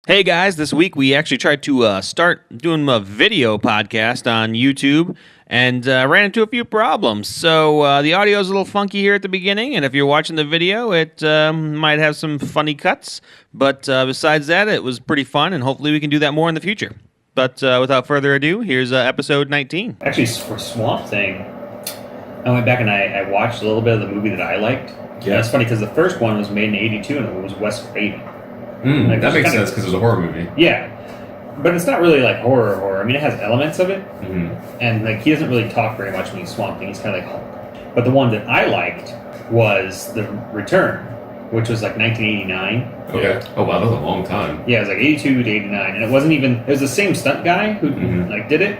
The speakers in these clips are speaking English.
Hey guys, this week we actually tried to start doing a video podcast on YouTube and ran into a few problems. So the audio is a little funky here at the beginning, and if you're watching the video, it might have some funny cuts. But besides that, it was pretty fun, and hopefully we can do that more in the future. But without further ado, here's episode 19. Actually, for Swamp Thing, I went back and I watched a little bit of the movie that I liked. Yeah, it's funny because the first one was made in '82 and it was Wes Craven. That makes sense because it was a horror movie. Yeah, but it's not really like horror. I mean, it has elements of it, and like he doesn't really talk very much when he's Swamp Thing. He's kind of like Hulk. But the one that I liked was The Return, which was like 1989. Okay. Oh wow, that was a long time. Yeah, it was like 82 to 89, and it wasn't even. It was the same stunt guy who like did it,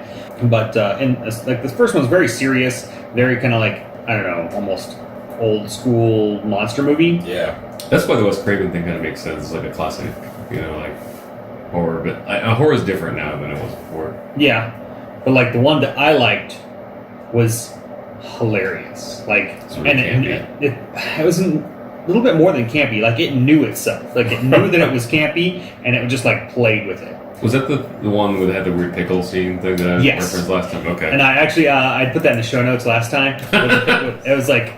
but and like this first one was very serious, very kind of like I don't know, almost old school monster movie. Yeah. That's why the Wes Craven thing kind of makes sense. It's like a classic, like horror. But horror is different now than it was before. Yeah, but like the one that I liked was hilarious. Like, really it was a little bit more than campy. Like it knew itself. Like it knew that it was campy, and it just like played with it. Was that the one where they had the weird pickle scene thing that I referenced last time? Okay. And I actually I put that in the show notes last time. It was like.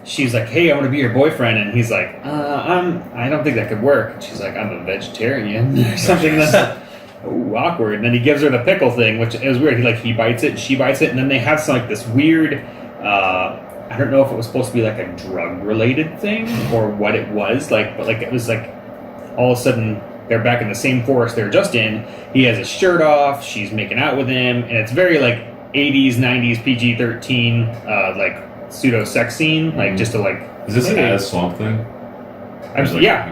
She's like, hey, I want to be your boyfriend. And he's like, I don't think that could work. And she's like, I'm a vegetarian or something. Ooh, awkward. And then he gives her the pickle thing, which is weird. He bites it, she bites it. And then they have some like this weird, I don't know if it was supposed to be like a drug related thing or what it was like, but like it was like all of a sudden they're back in the same forest they were just in. He has his shirt off. She's making out with him. And it's very like 80s, 90s, PG-13, like, pseudo sex scene, like just to like. Is this as Swamp Thing?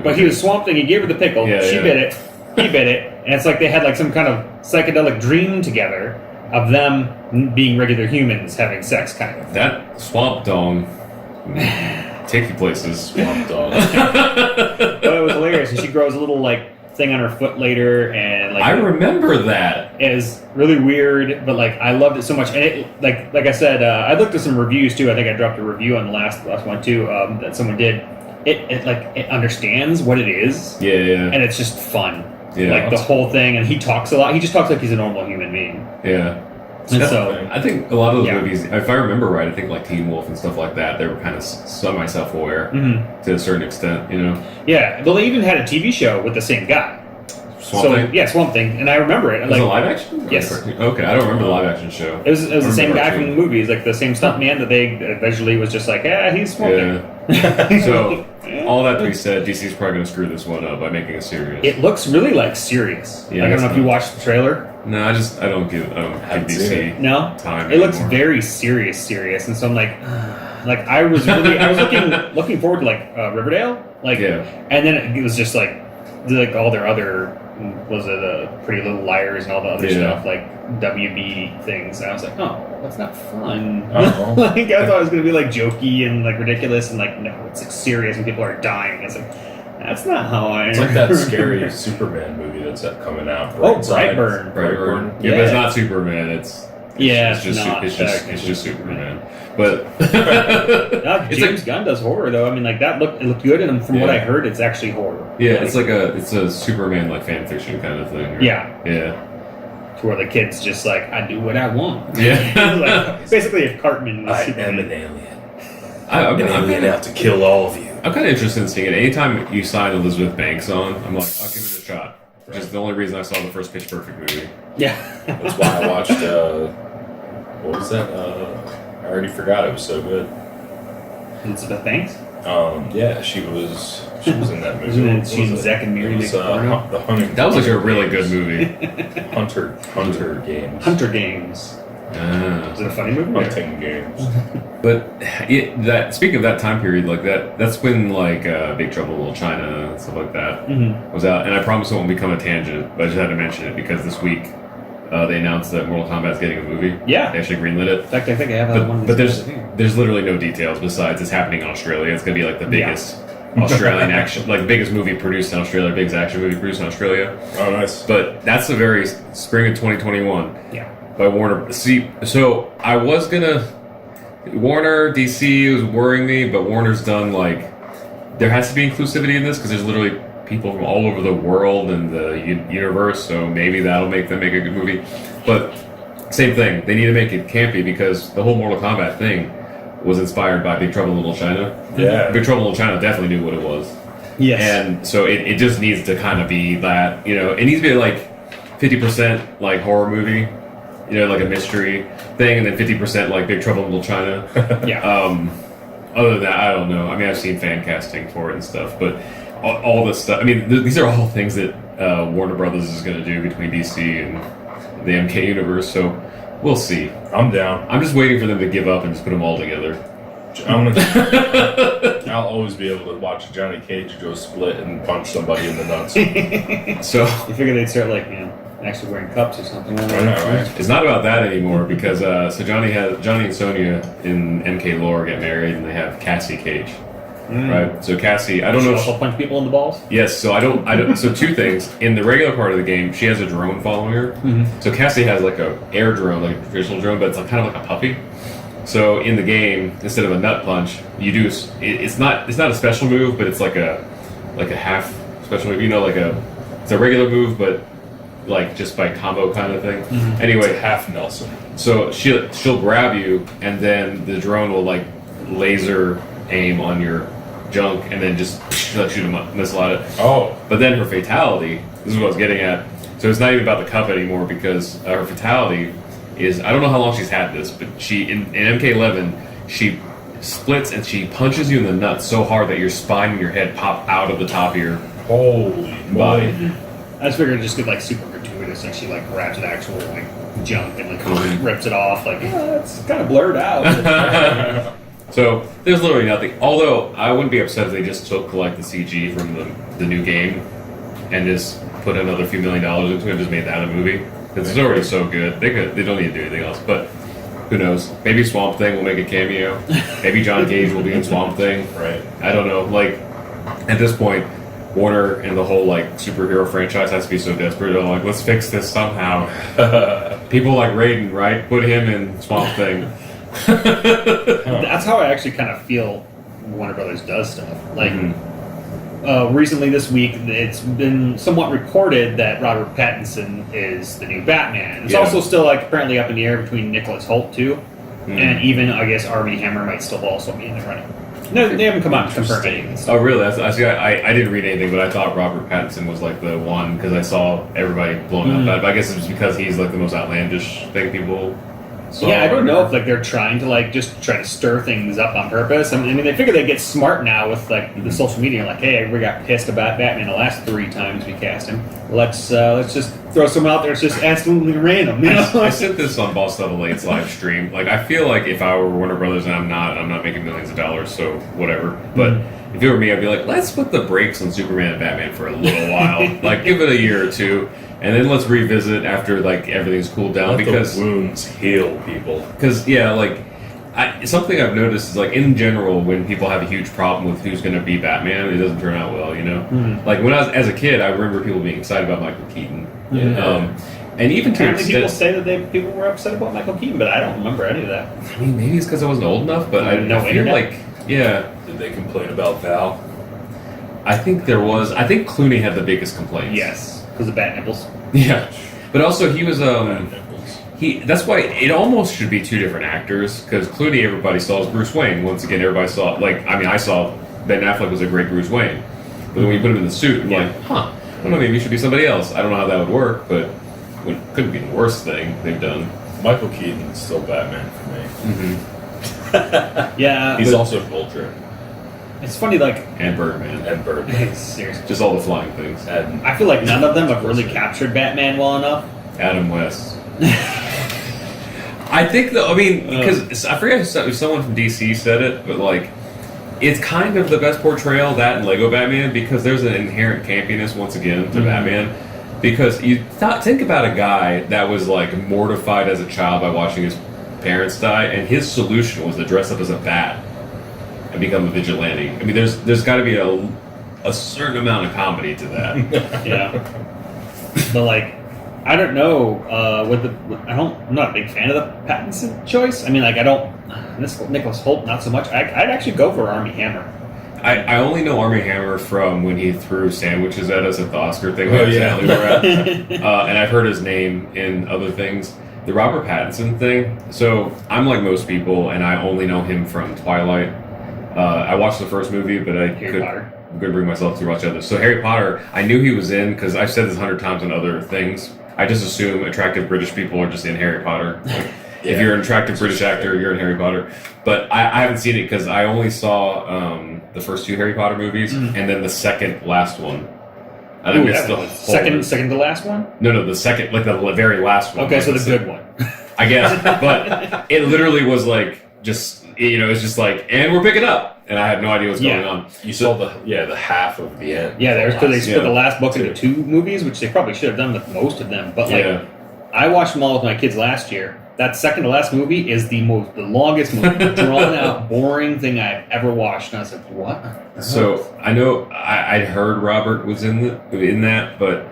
But he was Swamp Thing. He gave her the pickle. She bit it. He bit it, and it's like they had like some kind of psychedelic dream together of them being regular humans having sex, kind of. That Swamp Dong. Take you places, Swamp Dong. But it was hilarious, and she grows a little like thing on her foot later, and like I remember that. It is really weird, but like I loved it so much. And it like I said, I looked at some reviews too. I think I dropped a review on the last one too that someone did. It understands what it is. Yeah. And it's just fun. Yeah. Like the whole thing, and he talks a lot. He just talks like he's a normal human being. Yeah. And so I think a lot of those movies, if I remember right, I think like Teen Wolf and stuff like that, they were kind of semi-self-aware to a certain extent, Yeah, well, they even had a TV show with the same guy. Swamp Thing? Yeah, Swamp Thing, and I remember it. Was it live action? Yes. Okay, I don't remember the live action show. It was the same guy from the movies, like the same stuntman that they eventually was just like, yeah, he's Swamp Thing. So, all that being said, DC's probably going to screw this one up by making it serious. It looks really like serious. Yeah, like, I don't know if you watched the trailer. No, I don't give DC time. It looks very serious, and so I'm like I was looking forward to like Riverdale, and then it was just like all their other Pretty Little Liars and all the other stuff like WB things. And I was like, oh, that's not fun. Like I thought it was gonna be like jokey and like ridiculous, and like no, it's like serious and people are dying. It's like that's not how I. It's like that scary Superman movie that's coming out. Brightburn. Yeah, but it's not Superman. It's just Superman. But James Gunn does horror though. I mean, like it looked good, and from what I heard, it's actually horror. Yeah, it's a Superman like fan fiction kind of thing. Right? Yeah. To where the kid's just like, I do what I want. Yeah. Like, basically, if Cartman was Superman. I am an alien. I'm an alien out to kill all of you. I'm kind of interested in seeing it. Anytime you sign Elizabeth Banks on, I'm like, I'll give it a shot. Right. Which is the only reason I saw the first Pitch Perfect movie. Yeah. That's why I watched, what was that? I already forgot. It was so good. Elizabeth Banks? Yeah, she was in that movie. She and Zack and Miri make the Hunting. That was like a really good movie. Hunter Games. Hunter Games. Is it a funny movie? Hunting Games. But speaking of that time period, like that's when like Big Trouble in Little China and stuff like that was out. And I promise it won't become a tangent, but I just had to mention it because this week they announced that Mortal Kombat's getting a movie. Yeah, they actually greenlit it. In fact, I think I have one. But there's literally no details besides it's happening in Australia. It's gonna be like the biggest Australian action, like biggest movie produced in Australia, biggest action movie produced in Australia. Oh, nice. But that's the very spring of 2021. Yeah. By Warner. See, so I was gonna Warner DC was worrying me, but Warner's done like there has to be inclusivity in this because there's literally people from all over the world and the universe, so maybe that'll make them make a good movie. But same thing, they need to make it campy because the whole Mortal Kombat thing was inspired by Big Trouble in Little China. Yeah. Big Trouble in Little China definitely knew what it was. Yes. And so it just needs to kind of be that, it needs to be like 50% like horror movie, like a mystery thing, and then 50% like Big Trouble in Little China. Yeah. Other than that, I don't know. I mean, I've seen fan casting for it and stuff, but all this stuff, I mean, these are all things that Warner Brothers is going to do between DC and the MK universe, so we'll see. I'm down. I'm just waiting for them to give up and just put them all together. I'll always be able to watch Johnny Cage go split and punch somebody in the nuts. So you figure they'd start actually wearing cups or something. I know, right? it's not about that anymore because so Johnny and Sonya in MK lore get married and they have Cassie Cage, right? So Cassie, I don't know. She'll punch people in the balls. Yes, so I don't. So two things in the regular part of the game, she has a drone following her. So Cassie has like a air drone, like a traditional drone, but it's like kind of like a puppy. So in the game, instead of a nut punch, you do. It's not a special move, but it's like a half special move. It's a regular move, but like just by combo kind of thing. Anyway, It's half Nelson. so she'll grab you, and then the drone will like laser aim on your junk, and then just shoot a missile at it. Oh. But then her fatality. This is what I was getting at. So it's not even about the cup anymore because her fatality is, I don't know how long she's had this, but she in MK11 she splits and she punches you in the nuts so hard that your spine and your head pop out of the top of your Holy body. I just figured it just get super gratuitous, she grabs an actual junk and rips it off. It's kind of blurred out. So there's literally nothing. Although I wouldn't be upset if they just took the CG from the new game and just put another few $1 million into it and just made that a movie. Because it's already so good. They don't need to do anything else. But who knows? Maybe Swamp Thing will make a cameo. Maybe John Cage will be in Swamp Thing. Right. I don't know. At this point, Warner and the whole superhero franchise has to be so desperate. They're like, let's fix this somehow. People like Raiden, right? Put him in Swamp Thing. That's how I actually kind of feel Warner Brothers does stuff. Recently this week, it's been somewhat reported that Robert Pattinson is the new Batman. It's also still apparently up in the air between Nicholas Hoult too, and even I guess Armie Hammer might still also be in the running. No, they haven't come out and confirmed anything. Oh, really? I didn't read anything, but I thought Robert Pattinson was the one because I saw everybody blowing up that. But I guess it's because he's the most outlandish thing people saw. Yeah, I don't know if they're trying to just try to stir things up on purpose. I mean, they figure they get smart now with the social media. Hey, we got pissed about Batman the last 3 times we cast him. Let's just throw someone out there. It's just absolutely random. I said this on Boss Level 8's live stream. I feel like if I were Warner Brothers and I'm not making millions of dollars, so whatever. But if it were me, I'd be let's put the brakes on Superman and Batman for a little while. Give it a year or two. And then let's revisit after everything's cooled down. Let because the wounds heal, people. Because something I've noticed is in general when people have a huge problem with who's going to be Batman, it doesn't turn out well. When I was as a kid, I remember people being excited about Michael Keaton. Yeah. And even to apparently people say that people were upset about Michael Keaton, but I don't remember any of that. I mean, maybe it's because I wasn't old enough, but I feel Did they complain about Val? I think there was. I think Clooney had the biggest complaints. Yes. Because of bat nipples. Yeah, but also he was that's why it almost should be 2 different actors because Clooney everybody saw as Bruce Wayne. Once again, everybody saw I saw Ben Affleck was a great Bruce Wayne, but then when you put him in the suit, I'm I don't know, maybe it should be somebody else. I don't know how that would work, but it couldn't be the worst thing they've done. Michael Keaton's still Batman for me. Yeah, he's also Vulture. It's funny, and Birdman. And Birdman. Seriously. Just all the flying things. And I feel like none of them have really captured Batman well enough. Adam West. I think, because I forget if someone from DC said it, but it's kind of the best portrayal, that and Lego Batman, because there's an inherent campiness, once again, to Batman. Because you think about a guy that was, mortified as a child by watching his parents die, and his solution was to dress up as a bat and become a vigilante. I mean, there's got to be a certain amount of comedy to that. Yeah. But, I don't know. I'm not a big fan of the Pattinson choice. I mean, Nicholas Hoult, not so much. I'd actually go for Armie Hammer. I only know Armie Hammer from when he threw sandwiches at us at the Oscar thing. Oh, yeah. We were at. And I've heard his name in other things. The Robert Pattinson thing. So I'm like most people, and I only know him from Twilight. I watched the first movie, but I couldn't bring myself to watch others. So Harry Potter, I knew he was in because I've said this 100 times in other things. I just assume attractive British people are just in Harry Potter. If you're an attractive British actor, you're in Harry Potter. But I haven't seen it because I only saw the first 2 Harry Potter movies and then the second last one. I think it's the second to last one? No, the second, like the very last one. Okay, so the good one. I guess. But it literally was like, just, it's just like, and we're picking up. And I had no idea what's going on. You saw the half of the end. Yeah, because they split the last book into 2 movies, which they probably should have done with most of them. But I watched them all with my kids last year. That second to last movie is the longest, most drawn out, boring thing I've ever watched. And I was like, what? So I know I'd heard Robert was in that, but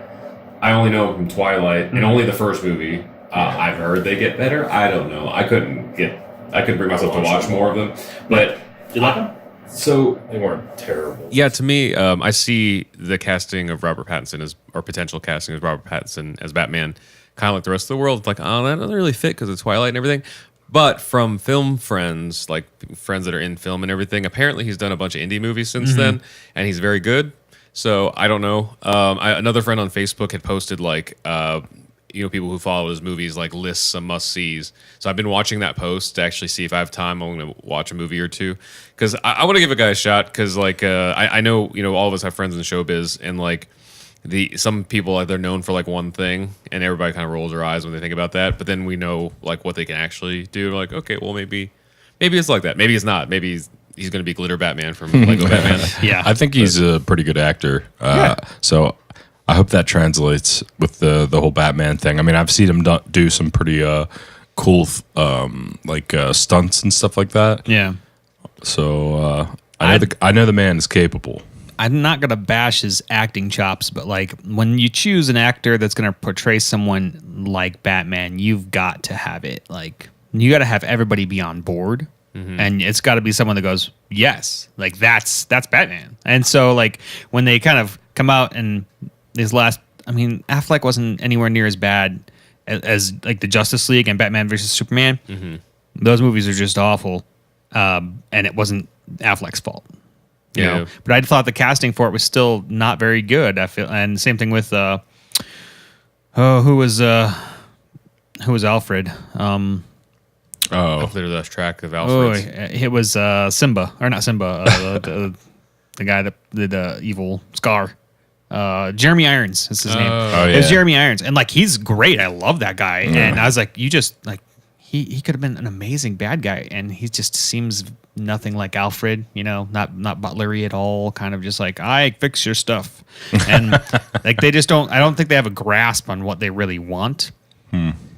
I only know him from Twilight and only the first movie. I've heard they get better. I don't know. I couldn't bring myself to watch more of them. But did you like them? So they weren't terrible. Yeah, to me, I see the casting of Robert Pattinson or potential casting of Robert Pattinson as Batman, kind of like the rest of the world. It's like, oh, that doesn't really fit because of Twilight and everything. But from film friends, like friends that are in film and everything, apparently he's done a bunch of indie movies since then, and he's very good. So I don't know. Another friend on Facebook had posted like, people who follow his movies like lists some must sees. So I've been watching that post to actually see if I have time. I'm going to watch a movie or two because I want to give a guy a shot because like I know all of us have friends in showbiz and like some people like they're known for like one thing and everybody kind of rolls their eyes when they think about that. But then we know like what they can actually do. We're like, okay, well maybe it's like that. Maybe it's not. Maybe he's going to be Glitter Batman from Lego Batman. Yeah, I think he's a pretty good actor. So I hope that translates with the whole Batman thing. I mean, I've seen him do some pretty cool stunts and stuff like that. Yeah. So I know the man is capable. I'm not gonna bash his acting chops, but like when you choose an actor that's gonna portray someone like Batman, you've got to have it. Like you got to have everybody be on board, and it's got to be someone that goes, yes, like that's Batman. And so like when they kind of come out and his last, I mean, Affleck wasn't anywhere near as bad as like the Justice League and Batman versus Superman. Those movies are just awful, and it wasn't Affleck's fault. You know? But I thought the casting for it was still not very good. I feel, and same thing with who was Alfred? Hopefully they lost track of Alfred. It was Simba, or not Simba, the guy that did Evil Scar. Jeremy Irons is his name. It was Jeremy Irons, and like he's great. I love that guy, and I was like, you just like he could have been an amazing bad guy, and he just seems nothing like Alfred. Not butlery at all. Kind of just like I fix your stuff, and like they just don't. I don't think they have a grasp on what they really want.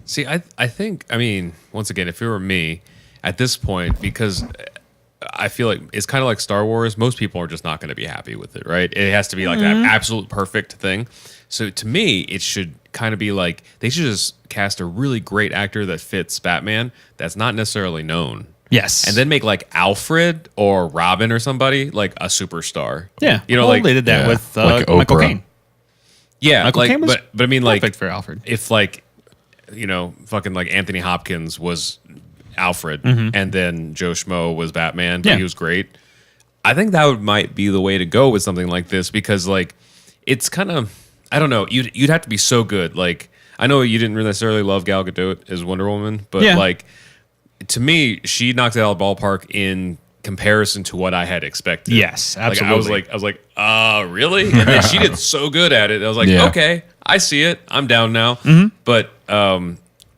See, I think, I mean, once again, if it were me at this point, because I feel like it's kind of like Star Wars, most people are just not going to be happy with it, right? It has to be like that absolute perfect thing. So to me, it should kind of be like, they should just cast a really great actor that fits Batman that's not necessarily known. Yes. And then make like Alfred or Robin or somebody like a superstar. Yeah. Like they did that with like Michael Oprah. Caine. Yeah. Michael Caine was but I mean, like, perfect for Alfred. If like, fucking like Anthony Hopkins was Alfred and then Joe Schmo was Batman, but he was great. I think that might be the way to go with something like this because like it's kind of, I don't know, you'd have to be so good. Like I know you didn't necessarily love Gal Gadot as Wonder Woman, but like to me, she knocked it out of the ballpark in comparison to what I had expected. Yes, absolutely. Like I was like, really? And then she did so good at it. I was like, okay, I see it. I'm down now. But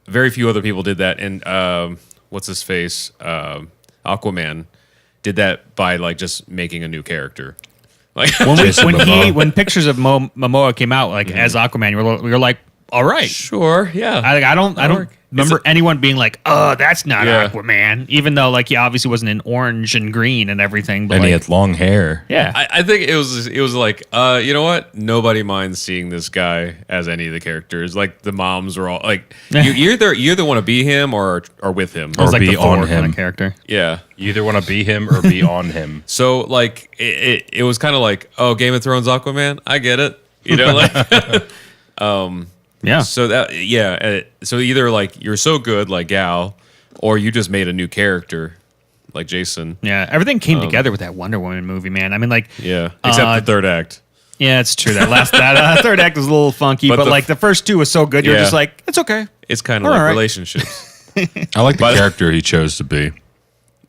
very few other people did that. And what's his face? Aquaman did that by like just making a new character. Like when pictures of Momoa came out like as Aquaman, we were like, all right. Sure, yeah. I don't work. remember anyone being like, "Oh, that's not Yeah. Aquaman," even though like he obviously wasn't in orange and green and everything. But And like, he had long hair. yeah, I think it was like, you know what? Nobody minds seeing this guy as any of the characters. Like the moms were all like, you either want to be him or with him. it was or like be the Thor on kind him. of character. Yeah. You either want to be him or be on him. So like it was kind of like, oh, Game of Thrones Aquaman. I get it. You know, like. Yeah, So so either like you're so good like Gal, or you just made a new character like Jason. yeah. Everything came together with that Wonder Woman movie, man. I mean, like, Yeah, except the third act. yeah, it's true. That third act was a little funky, but, But like the first two was so good, you're Yeah. just like, it's okay. It's kind of All like right. relationships. I like the character he chose to be.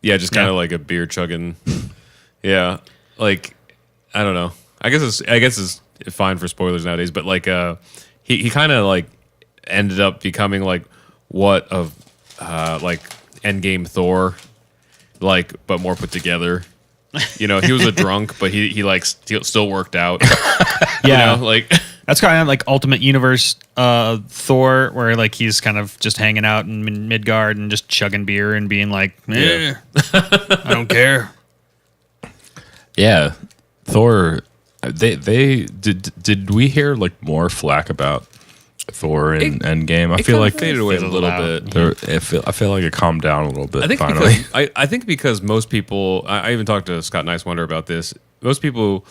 Yeah, just kind of Yeah. like a beer chugging. Yeah, like I don't know. I guess it's fine for spoilers nowadays, but like he kind of like ended up becoming like what of like Endgame Thor, like but more put together. You know, he was a drunk, but he like still worked out. Yeah, You know, like that's kind of like Ultimate Universe Thor, where like he's kind of just hanging out in Midgard and just chugging beer and being like, Yeah. I don't care. Yeah, Thor. They did we hear like more flack about Thor in Endgame? I feel like faded away a fizzled little out. bit. I feel like it calmed down a little bit. I think finally. because I think because most people, I even talked to Scott Nicewonder about this. Most people,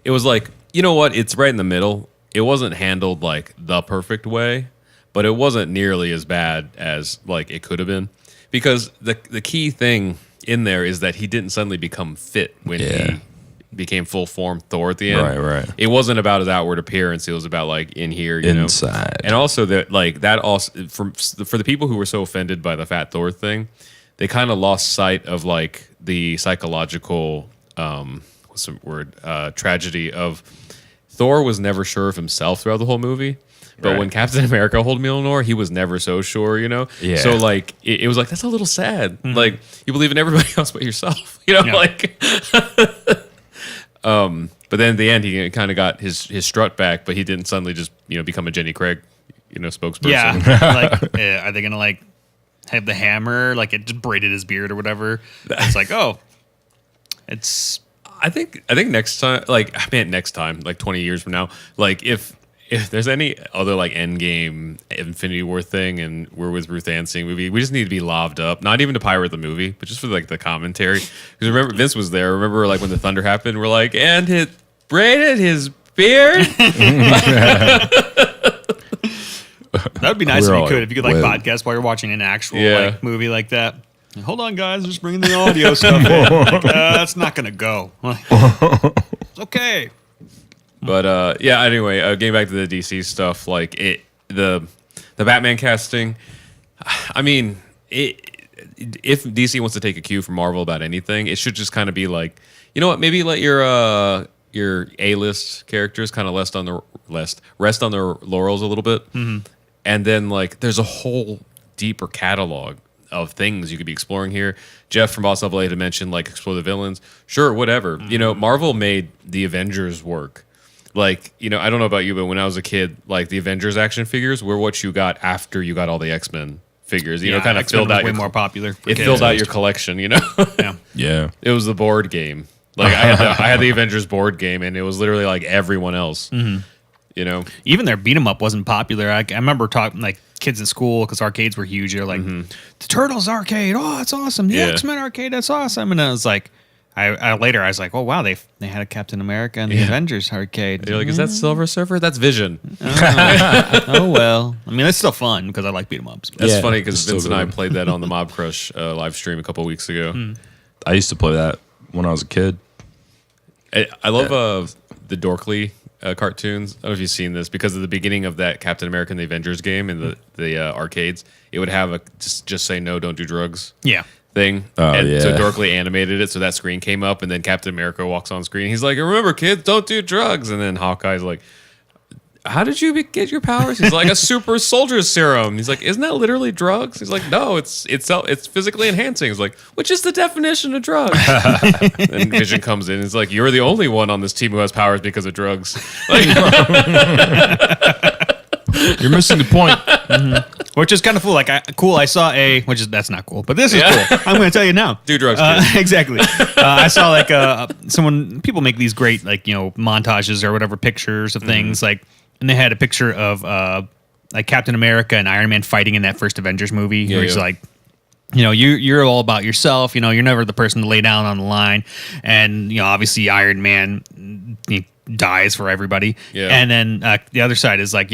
it was like, you know what? It's right in the middle. It wasn't handled like the perfect way, but it wasn't nearly as bad as like it could have been. Because the key thing in there is that he didn't suddenly become fit when Yeah. he became full form Thor at the end. Right. It wasn't about his outward appearance. It was about like in here, you know? Inside. And also that like that also for the people who were so offended by the Fat Thor thing, they kind of lost sight of like the psychological what's the word tragedy of Thor was never sure of himself throughout the whole movie. But Right. when Captain America hold Mjolnir, he was never so sure, you know? Yeah. So like it was like that's a little sad. Like you believe in everybody else but yourself. You know, Yeah. like but then at the end he kind of got his strut back, but he didn't suddenly just, you know, become a Jenny Craig, you know, spokesperson. Yeah, like, are they gonna like have the hammer like it just braided his beard or whatever? It's like, oh, it's I think next time, like I mean next time, like 20 years from now, like if there's any other like Endgame Infinity War thing and we're with Ruth Ann seeing movie, we just need to be loved up. Not even to pirate the movie, but just for like the commentary. Because remember Vince was there. Remember like when the thunder happened, we're like, and it braided his beard. that would be nice We're if you all could like, like well- podcast while you're watching an actual Yeah. like movie like that. Hold on, guys, just bringing the audio stuff in. Like, that's not gonna go. It's okay. But yeah, anyway, getting back to the DC stuff, like the Batman casting. I mean, if DC wants to take a cue from Marvel about anything, it should just kind of be like, you know what? Maybe let your A-list characters kind of rest on their laurels a little bit, and then like there's a whole deeper catalog of things you could be exploring here. Jeff from Boss Level 8 had mentioned like explore the villains. Sure, whatever. You know, Marvel made the Avengers work. Like, you know, I don't know about you, but when I was a kid, like the Avengers action figures were what you got after you got all the X-Men figures. You know, kind of X-Men filled was out way your more popular. for it kids. filled out your collection, you know? Yeah. Yeah. It was the board game. Like I had the Avengers board game and it was literally like everyone else. You know? Even their beat 'em up wasn't popular. I remember talking like kids in school because arcades were huge. They're like, the Turtles arcade, oh, that's awesome. The Yeah. X-Men arcade, that's awesome. And I was like, later I was like, oh wow, they had a Captain America and the Avengers arcade. You're like, is that Silver Surfer? That's Vision. Oh well, I mean it's still fun because I like beat 'em ups. That's Yeah, funny because it's still Vince and I good. played that on the Mob Crush live stream a couple weeks ago. I used to play that when I was a kid. I love the Dorkly cartoons. I don't know if you've seen this because at the beginning of that Captain America and the Avengers game in the arcades, it would have a just say no, don't do drugs Yeah. thing. Oh, and so yeah. Dorkly animated it so that screen came up and then Captain America walks on screen. He's like, remember kids, don't do drugs. And then Hawkeye's like, how did you get your powers? He's like, a super soldier serum. He's like, isn't that literally drugs? He's like, no, it's physically enhancing. He's like, which is the definition of drugs? And Vision comes in. He's like, you're the only one on this team who has powers because of drugs. Like, You're missing the point. Which is kind of cool. I saw that's not cool, but this is cool. I'm going to tell you now. Do drugs, kid. Exactly. I saw people make these great montages or whatever pictures of things and they had a picture of like Captain America and Iron Man fighting in that first Avengers movie. Where he's like, you're all about yourself. You're never the person to lay down on the line, and obviously Iron Man dies for everybody. Yeah. And then the other side is like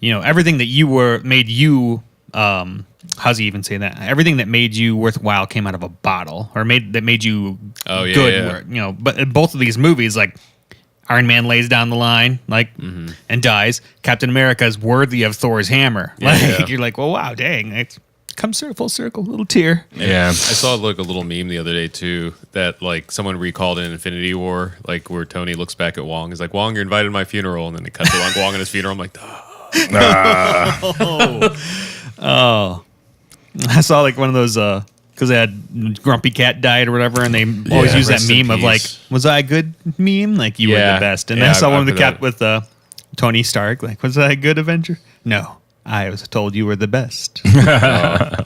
everything that made you. How's he even say that? Everything that made you worthwhile came out of a bottle, or made you good. Yeah. But both of these movies, like Iron Man lays down the line, and dies. Captain America is worthy of Thor's hammer. You're like, well, wow, dang, it comes full circle, little tear. Yeah. I saw a little meme the other day too that like someone recalled in Infinity War, like where Tony looks back at Wong. He's like, Wong, you're invited to my funeral, and then they cut to Wong at his funeral. I'm like, Oh, I saw like one of those because they had Grumpy Cat died or whatever, and they always use that rest in meme of like, peace. was I a good meme? Like you were Yeah. the best. And Yeah, I saw one I've with the been cat with Tony Stark. Like, was I a good Avenger? No, I was told you were the best. yeah,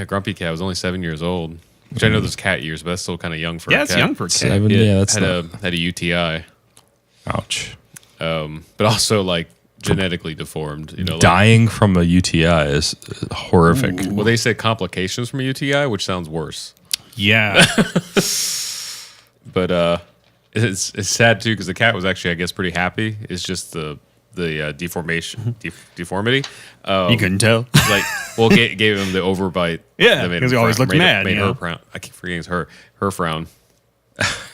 Grumpy Cat was only 7 years old, which I know there's cat years, but that's still kind of young for a Yeah, cat. it's young for a cat. 7, that's not. had a UTI, Ouch. but also like genetically deformed. Dying from a UTI is horrific. Well, they say complications from a UTI, which sounds worse. Yeah. But it's sad too because the cat was actually, I guess, pretty happy. It's just the deformity. You couldn't tell. Like, well, gave him the overbite. Yeah, that made 'cause him he always frown- looks mad, Made you her know? frown. I keep forgetting it's her frown.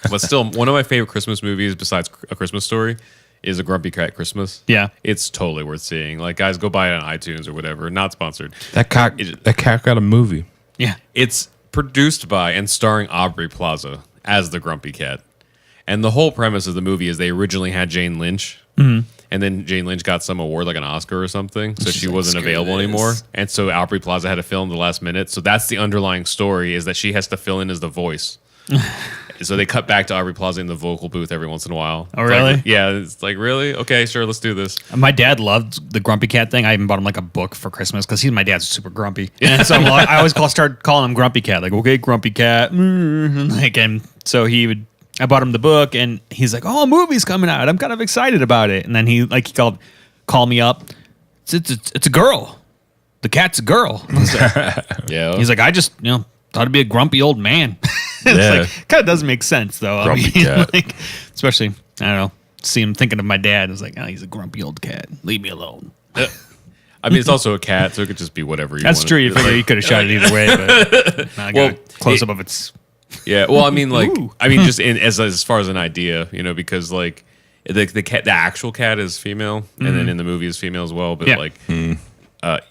But still, one of my favorite Christmas movies besides A Christmas Story is A Grumpy Cat Christmas. Yeah. It's totally worth seeing. Like, guys, go buy it on iTunes or whatever. Not sponsored. That cat got a movie. Yeah. It's produced by and starring Aubrey Plaza as the Grumpy Cat. And the whole premise of the movie is they originally had Jane Lynch. And then Jane Lynch got some award, like an Oscar or something. So she wasn't available anymore. And so Aubrey Plaza had to fill in the last minute. So that's the underlying story, is that she has to fill in as the voice. So they cut back to Aubrey Plaza in the vocal booth every once in a while. Oh, really? Like, yeah. It's like, really? Okay, sure. Let's do this. My dad loved the Grumpy Cat thing. I even bought him like a book for Christmas because my dad's super grumpy. And so I always start calling him Grumpy Cat. Like, okay, Grumpy Cat. And so I bought him the book, and he's like, "Oh, a movie's coming out. I'm kind of excited about it." And then he called me up. It's a girl. The cat's a girl. I was like, Yeah. he's like, I just thought it'd be a grumpy old man. Yeah. It's like kind of doesn't make sense though. Grumpy cat. like, especially I don't know. See him thinking of my dad. It's like, oh, he's a grumpy old cat. Leave me alone. I mean, it's also a cat, so it could just be whatever you want. That's true. You figure you could have shot it either way, but I got a close up of its. Yeah, well, I mean, like, Ooh. just as far as an idea, because like the actual cat is female, and then in the movie is female as well. But Yeah. like,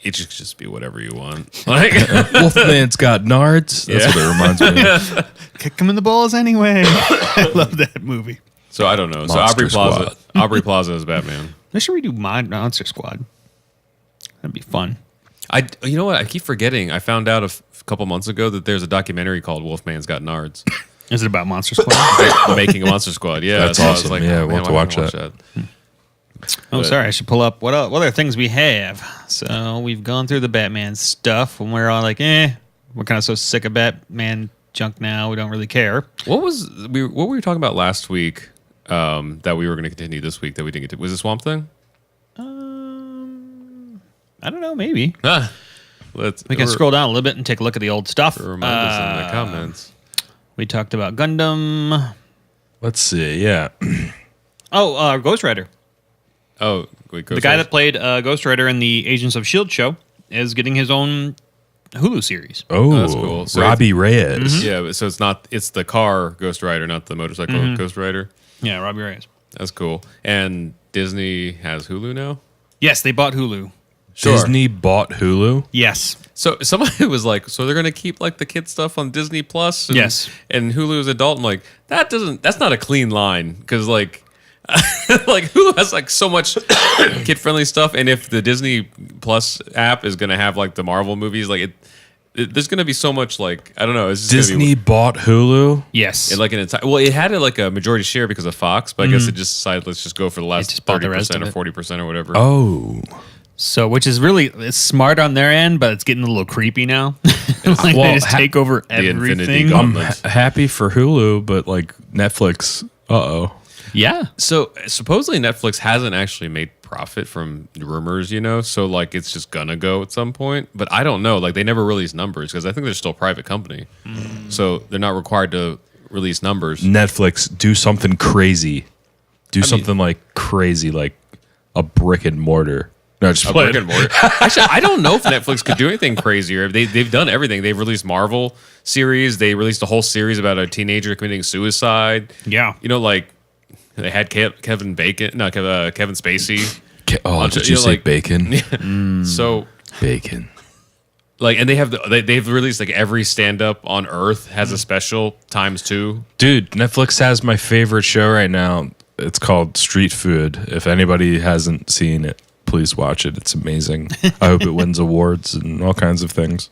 it just be whatever you want. Like, Wolfman's got nards. That's what it reminds me of. Kick him in the balls anyway. I love that movie. so I don't know. So Monster Squad. Aubrey Plaza is Batman. They should redo Monster Squad. That'd be fun. You know what? I keep forgetting. I found out a couple months ago that there's a documentary called Wolfman's Got Nards. Is it about Monster Squad? The making of Monster Squad. Yeah, That's so I was awesome. like, Yeah, oh, we'll man, have to why watch can't I that. Oh, sorry. I should pull up what other things we have. So we've gone through the Batman stuff, and we're all like, we're kind of so sick of Batman junk now. We don't really care. What were we talking about last week that we were going to continue this week that we didn't get to? Was it Swamp Thing? I don't know. Maybe We we can scroll down a little bit and take a look at the old stuff. Remind us in the comments. We talked about Gundam. Let's see. Yeah. Oh, Ghost Rider. Oh, wait, The guy that played Ghost Rider in the Agents of S.H.I.E.L.D. show is getting his own Hulu series. Oh, that's cool. So Robbie Reyes. Yeah, so it's the car Ghost Rider, not the motorcycle Ghost Rider. Yeah, Robbie Reyes. That's cool. And Disney has Hulu now? Yes, they bought Hulu. Sure. Disney bought Hulu. Yes. So somebody was like, so they're gonna keep like the kid stuff on Disney Plus, Yes. and Hulu is adult. I'm like, that's not a clean line, because like like Hulu has like so much kid friendly stuff, and if the Disney Plus app is gonna have like the Marvel movies, like there's gonna be so much like I don't know. It's just Disney bought Hulu. Yes. like an entire. Well, it had like a majority share because of Fox, but I guess it just decided let's just go for the last just bought the rest 30% of or it. 40% or whatever. Oh, So, which is really it's smart on their end, but it's getting a little creepy now. Like Well, they just take over Infinity everything. Gauntlet. I'm happy for Hulu, but like Netflix, Yeah. So supposedly Netflix hasn't actually made profit from rumors, so like it's just gonna go at some point. But I don't know. Like they never release numbers because I think they're still a private company, so they're not required to release numbers. Netflix, do something crazy. Do something like crazy, like a brick and mortar. No, just A play brick and mortar. Actually, I don't know if Netflix could do anything crazier. They've done everything. They've released Marvel series. They released a whole series about a teenager committing suicide. Yeah. Like they had Kevin Spacey. Oh, did you say like- bacon? So Bacon. like, and they've released like every stand up on Earth has a special ×2. Dude, Netflix has my favorite show right now. It's called Street Food. If anybody hasn't seen it, please watch it. It's amazing. I hope it wins awards and all kinds of things.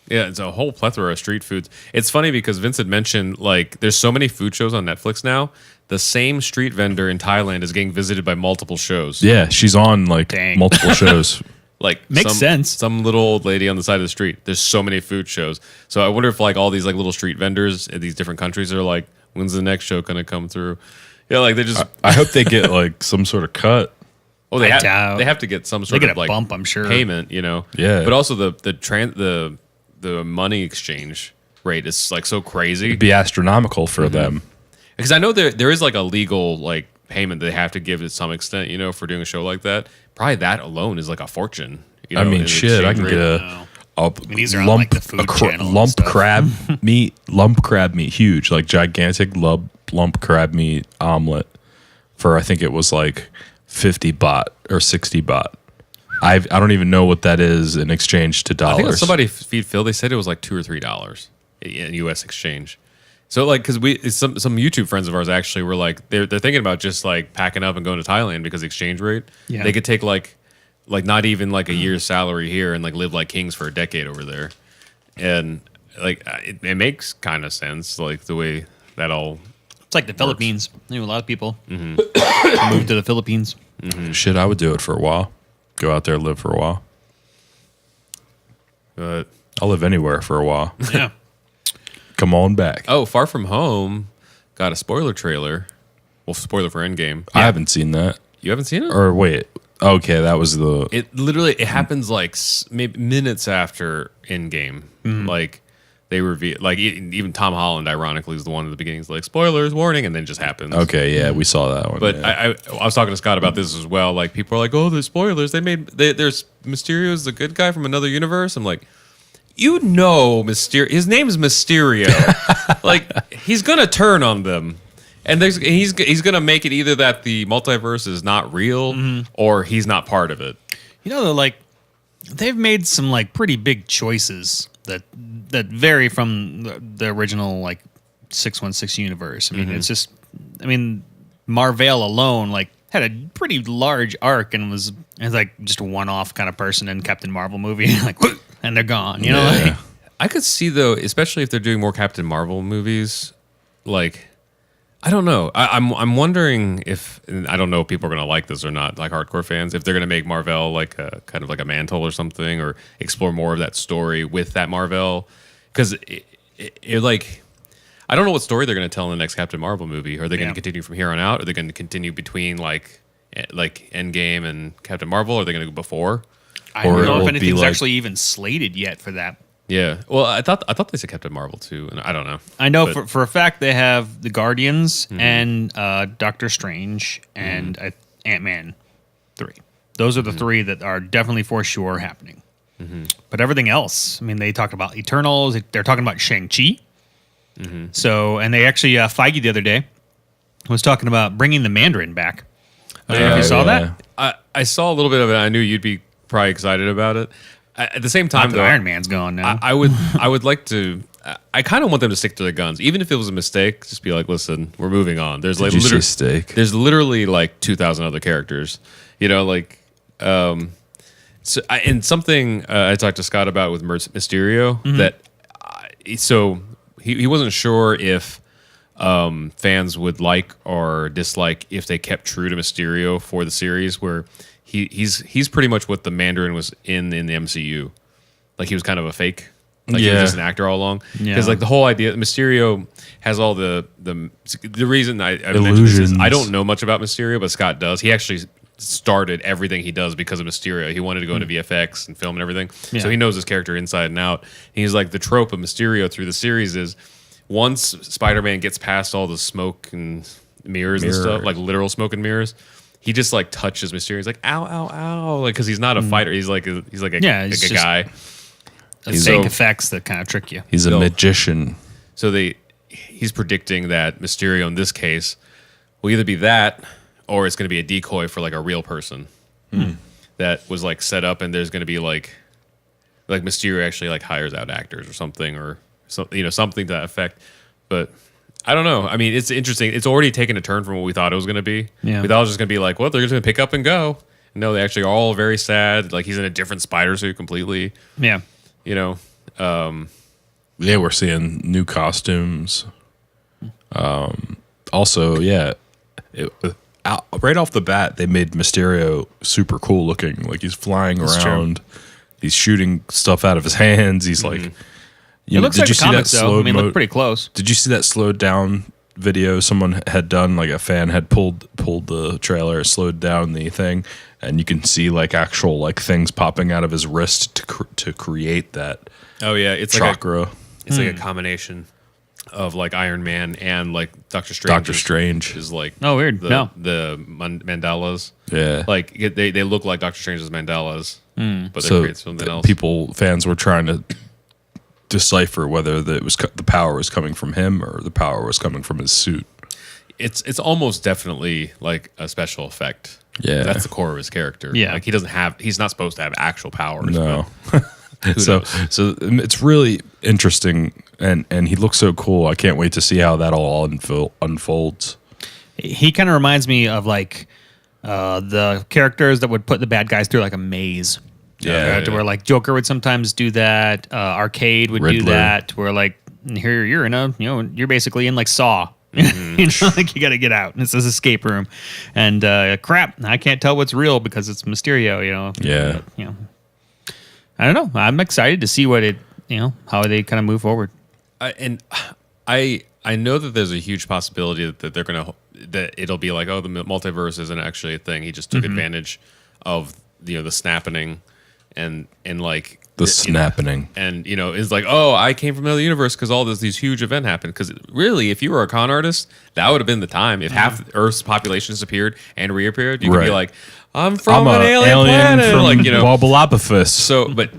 Yeah, it's a whole plethora of street foods. It's funny because Vince had mentioned like there's so many food shows on Netflix now. The same street vendor in Thailand is getting visited by multiple shows. Yeah, she's on like Dang. multiple shows. Like Makes sense. Some little old lady on the side of the street. There's so many food shows. So I wonder if like all these like little street vendors in these different countries are like, when's the next show gonna come through? Yeah, like they just I hope they get like some sort of cut. oh I doubt. they have to get some They sort get of a like bump, I'm sure. payment, Yeah. But also the money exchange rate is like so crazy. It'd be astronomical for them. Because I know there is like a legal like payment they have to give to some extent, for doing a show like that. Probably that alone is like a fortune. I mean, in shit, I exchange can rate. get a these are on, like, the Food Channel and lump stuff. crab meat, huge, like gigantic lump crab meat omelet for I think it was like 50 baht or 60 baht. I don't even know what that is in exchange to I think dollars. somebody feed Phil. They said it was like $2 or $3 in U.S. exchange. So like, because some YouTube friends of ours actually were like they're thinking about just like packing up and going to Thailand because the exchange rate. Yeah. They could take like not even like a year's salary here and like live like kings for a decade over there, and like it makes kind of sense like the way that all. It's like the Philippines. A lot of people move to the Philippines. Shit, I would do it for a while. Go out there, live for a while. But I'll live anywhere for a while. Yeah. Come on back. oh, Far From Home got a spoiler trailer. Well, spoiler for Endgame. I haven't seen that. You haven't seen it? Or wait, okay, that was the. It happens like maybe minutes after Endgame. Like they reveal, like even Tom Holland, ironically, is the one at the beginning. Is like spoilers, warning, and then just happens. Okay, yeah, we saw that one. But yeah. I was talking to Scott about this as well. Like people are like, oh, there's spoilers. There's Mysterio's the good guy from another universe. I'm like, Mysterio. His name's Mysterio. Like he's gonna turn on them. And he's gonna make it either that the multiverse is not real or he's not part of it. They've made some like pretty big choices that vary from the original like 616 universe. I mean, it's just, Marvel alone like had a pretty large arc and was like just a one-off kind of person in Captain Marvel movie, like and they're gone. You know, like, I could see though, especially if they're doing more Captain Marvel movies, like. I don't know. I'm wondering if, and I don't know if people are going to like this or not, like hardcore fans, if they're going to make Marvel like a kind of like a mantle or something, or explore more of that story with that Marvel. Because it like, I don't know what story they're going to tell in the next Captain Marvel movie. Are they going to continue from here on out? Are they going to continue between like Endgame and Captain Marvel? Or are they going to go before? I don't know it'll if be anything's like- actually even slated yet for that. Yeah. Well, I thought they said Captain Marvel too, and I don't know. I know But- for a fact they have the Guardians and Doctor Strange and Ant-Man 3. Those are the three that are definitely for sure happening. But everything else, they talked about Eternals. They're talking about Shang-Chi. So, and they actually, Feige the other day was talking about bringing the Mandarin back. I don't know if you saw that. I saw a little bit of it. I knew you'd be probably excited about it. At the same time, Not that though, Iron Man's gone now. I would like to. I kind of want them to stick to their guns, even if it was a mistake. Just be like, listen, we're moving on. There's like Did you say literally, steak? there's literally like 2,000 other characters. So and something I talked to Scott about with Mysterio that so he wasn't sure if fans would like or dislike if they kept true to Mysterio for the series, where he's pretty much what the Mandarin was in the MCU. Like he was kind of a fake. Like he was Yeah. just an actor all along. Yeah. Because like the whole idea, Mysterio has all the reason I mentioned this Illusions. is I don't know much about Mysterio, but Scott does. He actually started everything he does because of Mysterio. He wanted to go into VFX and film and everything, Yeah. so he knows his character inside and out. And he's like the trope of Mysterio through the series is once Spider-Man gets past all the smoke and mirrors and stuff, like literal smoke and mirrors. He just like touches Mysterio. He's like, ow, ow, ow, like because he's not a fighter. He's like a he's like a just- guy. fake effects that kind of trick you. He's a magician. So he's predicting that Mysterio in this case will either be that or it's going to be a decoy for like a real person that was like set up, and there's going to be like Mysterio actually like hires out actors or something or something to that effect. But I don't know. I mean, it's interesting. It's already taken a turn from what we thought it was going to be. Yeah. We thought it was just going to be like, well, they're just going to pick up and go. No, they actually are all very sad. Like he's in a different spider suit completely. Yeah. Yeah, we're seeing new costumes. Also, yeah, right off the bat, they made Mysterio super cool looking. Like he's flying around, he's shooting stuff out of his hands. He's like, It looks like the comics, though. I mean, look pretty close. Did you see that slowed down video someone had done? Like a fan had pulled the trailer, slowed down the thing, and you can see like actual like things popping out of his wrist to create that. Oh yeah, it's chakra. like a combination of like Iron Man and like Doctor Strange. Doctor Strange is like Oh, weird. the mandalas. Yeah. Like they look like Doctor Strange's mandalas, but they're So created something else. fans were trying to decipher whether the power was coming from him or the power was coming from his suit. It's almost definitely like a special effect. Yeah. That's the core of his character. Yeah. Like he's not supposed to have actual powers. No. but who So knows? it's really interesting, and he looks so cool. I can't wait to see how that all unfolds. He kind of reminds me of like the characters that would put the bad guys through like a maze. Yeah. To where like Joker would sometimes do that. Arcade would do Riddler. that. Where like here you're in you're basically in like Saw. Like you got to get out. And it's this escape room, and crap, I can't tell what's real because it's Mysterio. Yeah. I don't know. I'm excited to see what how they kind of move forward. I know that there's a huge possibility that it'll be like, oh, the multiverse isn't actually a thing. He just took advantage of the snapping and like The snapping. and is like, oh, I came from another universe because all these huge event happened. Because really, if you were a con artist, that would have been the time. If half Earth's population disappeared and reappeared, you could be Right. like, I'm from an alien planet, from like Wobbleopithus. So, but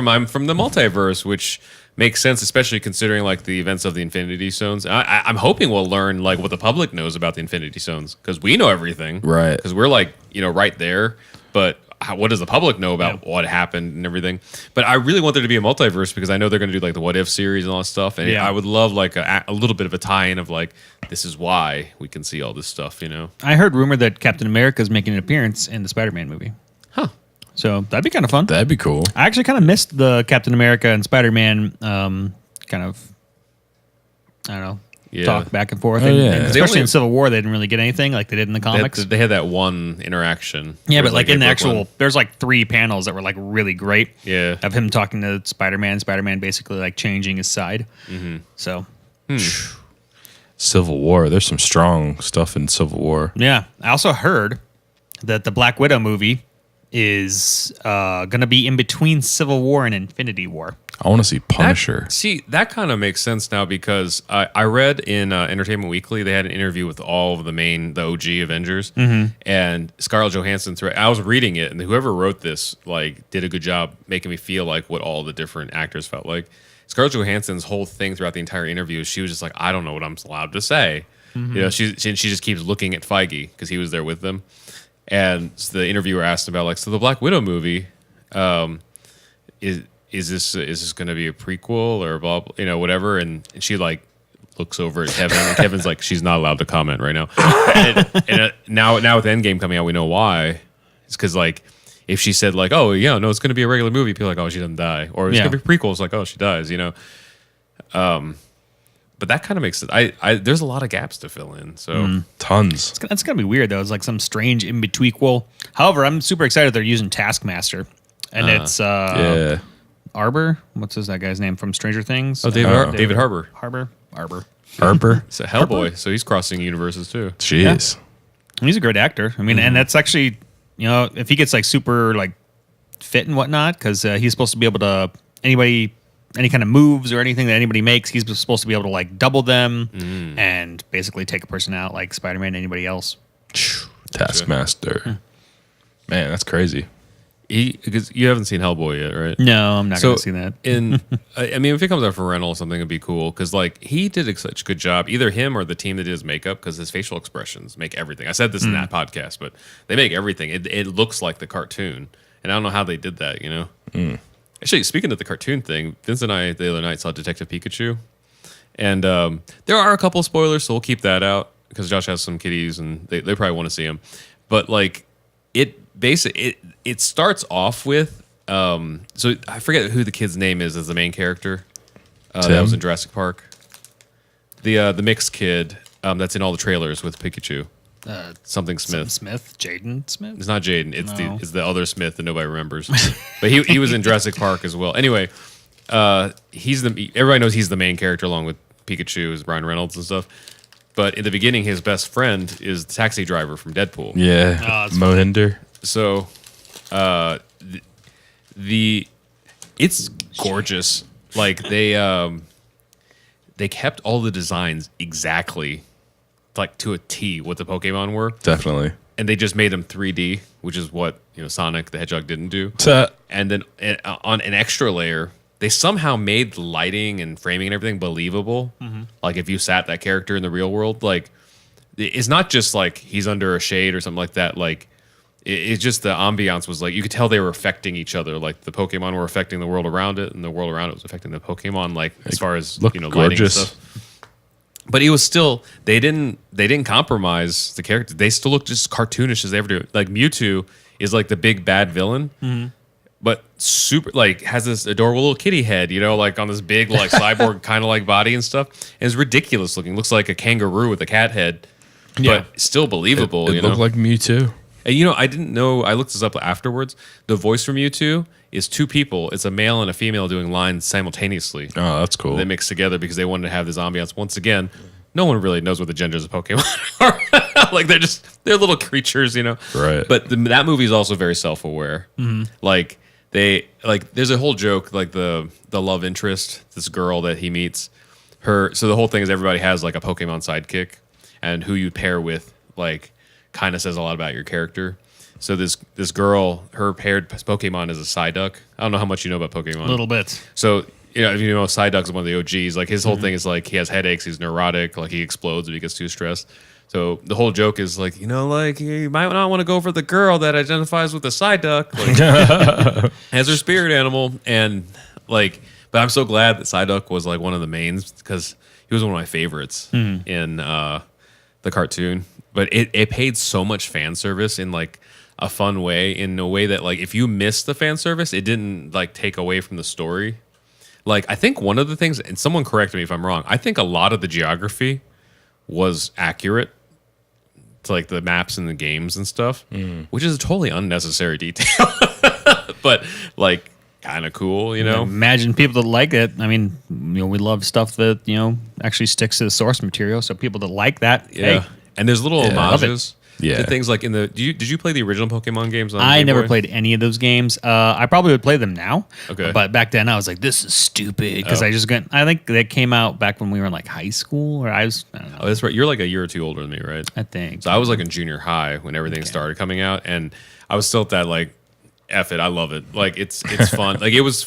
I'm from the multiverse, which makes sense, especially considering like the events of the Infinity Stones. I'm hoping we'll learn like what the public knows about the Infinity Stones because we know everything, Right. Because we're like right there, but what does the public know about what happened and everything? But I really want there to be a multiverse because I know they're going to do like the What If series and all that stuff, and I would love like a little bit of a tie-in of like this is why we can see all this stuff. I heard rumor that Captain America is making an appearance in the Spider-Man movie. Huh. So that'd be kind of fun. That'd be cool. I actually kind of missed the Captain America and Spider-Man kind of, I don't know, Yeah. talk back and forth. Oh, yeah. And They especially only- in Civil War, they didn't really get anything like they did in the comics. They had that one interaction. Yeah, It but was like in the a actual, Brooklyn. there's like 3 panels that were like really great. Yeah. Of him talking to Spider-Man basically like changing his side. So, Civil War. There's some strong stuff in Civil War. yeah. I also heard that the Black Widow movie is going to be in between Civil War and Infinity War. I want to see Punisher. That kind of makes sense now because I read in Entertainment Weekly they had an interview with all of the OG Avengers, and Scarlett Johansson. I was reading it, and whoever wrote this like did a good job making me feel like what all the different actors felt like. Scarlett Johansson's whole thing throughout the entire interview, she was just like, I don't know what I'm allowed to say. She just keeps looking at Feige because he was there with them. And so the interviewer asked about so the Black Widow movie, is this going to be a prequel or blah, blah whatever? And she like looks over at Kevin, and Kevin's like, she's not allowed to comment right now. And now with Endgame coming out, we know why. It's because like if she said like, oh yeah, no, it's going to be a regular movie, people are like, oh, she doesn't die, or it's going to be prequels, like, oh, she dies, but that kind of makes it. There's a lot of gaps to fill in. So Tons. It's gonna be weird though. It's like some strange in between. However, I'm super excited they're using Taskmaster, and it's Yeah. Arbor. That guy's name from Stranger Things? David Harbour. Arbor. Harper. So Hellboy. So he's crossing universes too. Jeez. He's a great actor. I mean, and that's actually, if he gets like super like fit and whatnot, because he's supposed to be able to any kind of moves or anything that anybody makes, he's supposed to be able to like double them and basically take a person out like Spider-Man and anybody else. Taskmaster. Man, that's crazy. Because you haven't seen Hellboy yet, right? No, I'm not going to see that. I mean, if it comes out for rental or something, it'd be cool because like he did such a good job, either him or the team that did his makeup, because his facial expressions make everything. I said this in that podcast, but they make everything. It looks like the cartoon, and I don't know how they did that. Actually, speaking of the cartoon thing, Vince and I the other night saw Detective Pikachu, and there are a couple of spoilers, so we'll keep that out because Josh has some kitties and they probably want to see him. But like it starts off with so I forget who the kid's name is as the main character that was in Jurassic Park. The mixed kid that's in all the trailers with Pikachu. Something Smith. Jaden Smith. It's not Jaden. It's the other Smith that nobody remembers. But he was in Jurassic Park as well. Anyway, everybody knows he's the main character along with Pikachu, is Ryan Reynolds and stuff. But in the beginning, his best friend is the taxi driver from Deadpool. Yeah. Mohinder. So, it's gorgeous. Like they kept all the designs exactly like to a T what the Pokemon were. Definitely. And they just made them 3D, which is what Sonic the Hedgehog didn't do. And then on an extra layer, they somehow made the lighting and framing and everything believable. Like if you sat that character in the real world, like it's not just like he's under a shade or something like that. Like it's just the ambiance was like you could tell they were affecting each other. Like the Pokemon were affecting the world around it, and the world around it was affecting the Pokemon. Like as far as lighting and stuff. But it was still they didn't compromise the character. They still look just cartoonish as they ever do. Like Mewtwo is like the big bad villain, but super like has this adorable little kitty head, like on this big like cyborg kind of like body and stuff. And it's ridiculous looking. Looks like a kangaroo with a cat head, but still believable. It looked like Mewtwo. And I didn't know. I looked this up afterwards. The voice from Mewtwo is two people. It's a male and a female doing lines simultaneously. Oh, that's cool. They mix together because they wanted to have this ambiance. Once again, no one really knows what the genders of Pokemon are. Like they're little creatures, Right. But that movie is also very self-aware. Like there's a whole joke like the love interest, this girl that he meets. So the whole thing is everybody has like a Pokemon sidekick, and who you pair with like kind of says a lot about your character. So this girl, her paired Pokemon is a Psyduck. I don't know how much you know about Pokemon. A little bit. So, if you know Psyduck's one of the OGs. Like his whole thing is like he has headaches, he's neurotic, like he explodes if he gets too stressed. So the whole joke is like, like you might not want to go for the girl that identifies with the Psyduck, like, as her spirit animal. And like, but I'm so glad that Psyduck was like one of the mains because he was one of my favorites in the cartoon. But it paid so much fan service in like a fun way, in a way that like if you missed the fan service, it didn't like take away from the story. Like I think one of the things, and someone correct me if I'm wrong, I think a lot of the geography was accurate to like the maps and the games and stuff, which is a totally unnecessary detail, but like kind of cool, Imagine people that like it. I mean, we love stuff that actually sticks to the source material. So people that like that, yeah. hey. And there's little homages to things like did you play the original Pokemon games on I Game never Boy? played any of those games. I probably would play them now. Okay. But back then I was like, this is stupid. Because I think that came out back when we were in like high school, or I don't know. Oh, that's right. You're like a year or two older than me, right? I think. So I was like in junior high when everything started coming out, and I was still at that like, F it, I love it. Like it's fun. Like it was.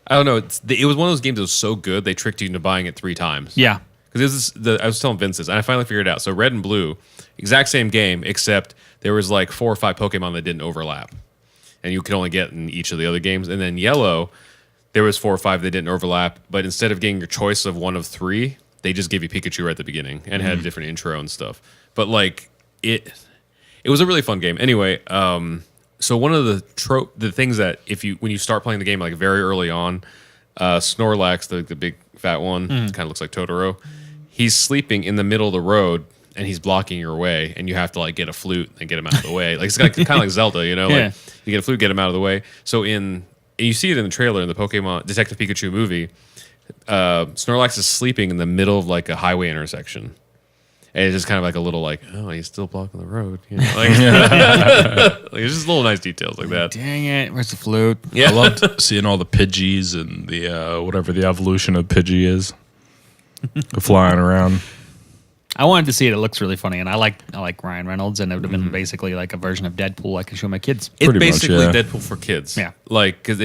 I don't know. It was one of those games that was so good they tricked you into buying it 3 times. Yeah. Because I was telling Vince this, and I finally figured it out. So Red and Blue, exact same game, except there was like 4 or 5 Pokemon that didn't overlap, and you could only get in each of the other games. And then Yellow, there was 4 or 5 that didn't overlap, but instead of getting your choice of one of 3, they just gave you Pikachu right at the beginning and had a different intro and stuff. But like it was a really fun game. Anyway, so one of the things that when you start playing the game like very early on, Snorlax, the big fat one, kind of looks like Totoro. He's sleeping in the middle of the road, and he's blocking your way, and you have to like get a flute and get him out of the way. Like it's kind of like Zelda, you know? Like you get a flute, get him out of the way. So you see it in the trailer in the Pokemon Detective Pikachu movie. Snorlax is sleeping in the middle of like a highway intersection. And it's just kind of like a little like, oh, he's still blocking the road. You know? Like, like it's just little nice details like that. Dang it! Where's the flute? I loved seeing all the Pidgeys and the whatever the evolution of Pidgey is flying around. I wanted to see it. It looks really funny, and I like Ryan Reynolds, and it would have been basically like a version of Deadpool I could show my kids. It's Pretty much, basically yeah. Deadpool for kids. Yeah. Like, because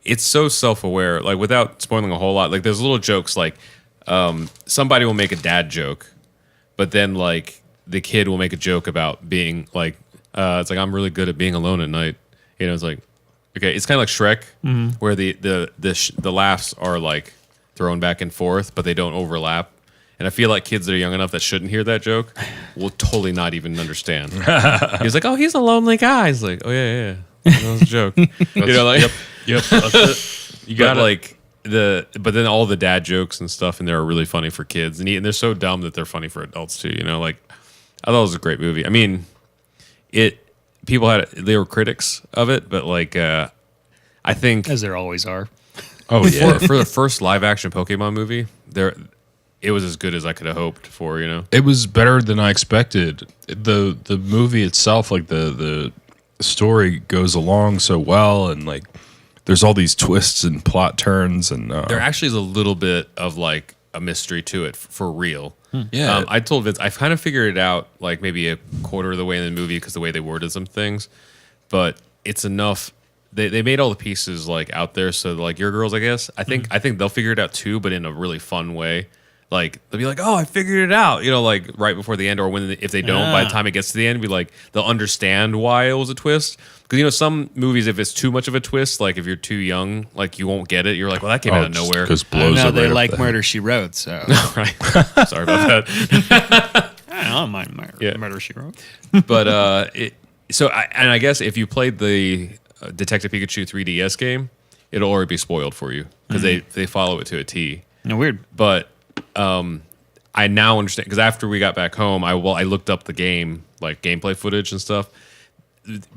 it's so self-aware. Like, without spoiling a whole lot, like, there's little jokes like somebody will make a dad joke, but then, like, the kid will make a joke about being, like, it's like, I'm really good at being alone at night. You know, it's like, okay, it's kind of like Shrek, where the laughs are, like, thrown back and forth, but they don't overlap. And I feel like kids that are young enough that shouldn't hear that joke will totally not even understand. He's like, oh, he's a lonely guy. He's like, oh, yeah. That was a joke. You know, like, Yep, that's it. you got like but then all the dad jokes and stuff in there are really funny for kids. And they're so dumb that they're funny for adults too. You know, like, I thought it was a great movie. I mean, they were critics of it, but like, I think As there always are. Oh yeah. for the first live action Pokemon movie, it was as good as I could have hoped for, you know? It was better than I expected. The movie itself, like the story goes along so well, and like there's all these twists and plot turns, and There actually is a little bit of like a mystery to it for real. Yeah. I told Vince I've kind of figured it out like maybe a quarter of the way in the movie because the way they worded some things, but it's enough. They made all the pieces like out there, so like your girls, I guess. I think they'll figure it out too, but in a really fun way. Like they'll be like, "Oh, I figured it out," you know, like right before the end, or if they don't, by the time it gets to the end, be like they'll understand why it was a twist. Because you know, some movies, if it's too much of a twist, like if you're too young, like you won't get it. You're like, "Well, that came out of nowhere." Because I blows know it they right like up the Murder She Wrote, so Right? Sorry about that. I don't mind Murder She Wrote. But I guess if you played the Detective Pikachu 3DS game, it'll already be spoiled for you because they follow it to a T. No, weird. But I now understand because after we got back home, I looked up the game, like gameplay footage and stuff.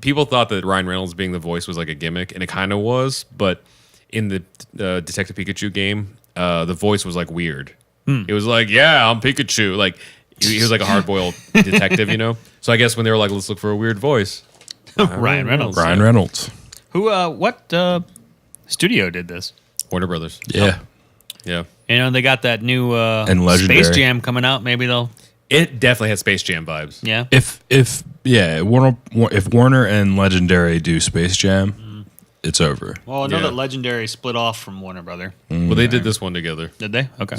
People thought that Ryan Reynolds being the voice was like a gimmick, and it kind of was. But in the Detective Pikachu game, the voice was like weird. It was like, "Yeah, I'm Pikachu." Like he was like a hard-boiled detective, you know. So I guess when they were like, "Let's look for a weird voice," Ryan Reynolds. Ryan Reynolds. Who? What studio did this? Warner Brothers. Yeah. Yeah. You know, they got that new And Legendary. Space Jam coming out. Maybe they'll. It definitely had Space Jam vibes. Yeah. If Warner and Legendary do Space Jam, it's over. Well, I know Yeah. that Legendary split off from Warner Brother. Well, they did this one together. Did they? Okay.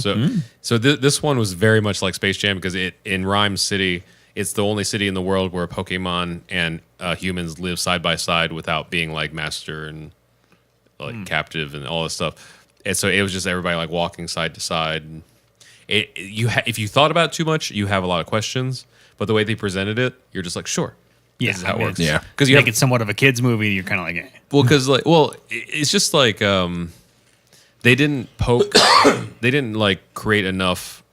So this one was very much like Space Jam because in Rhyme City, it's the only city in the world where Pokemon and humans live side by side without being like master and like captive and all this stuff. And so it was just everybody like walking side to side. And if you thought about it too much, you have a lot of questions. But the way they presented it, you're just like, sure, this is how it works. Yeah. Because Make it somewhat of a kids movie. You're kind of like, it's just like they didn't they didn't like create enough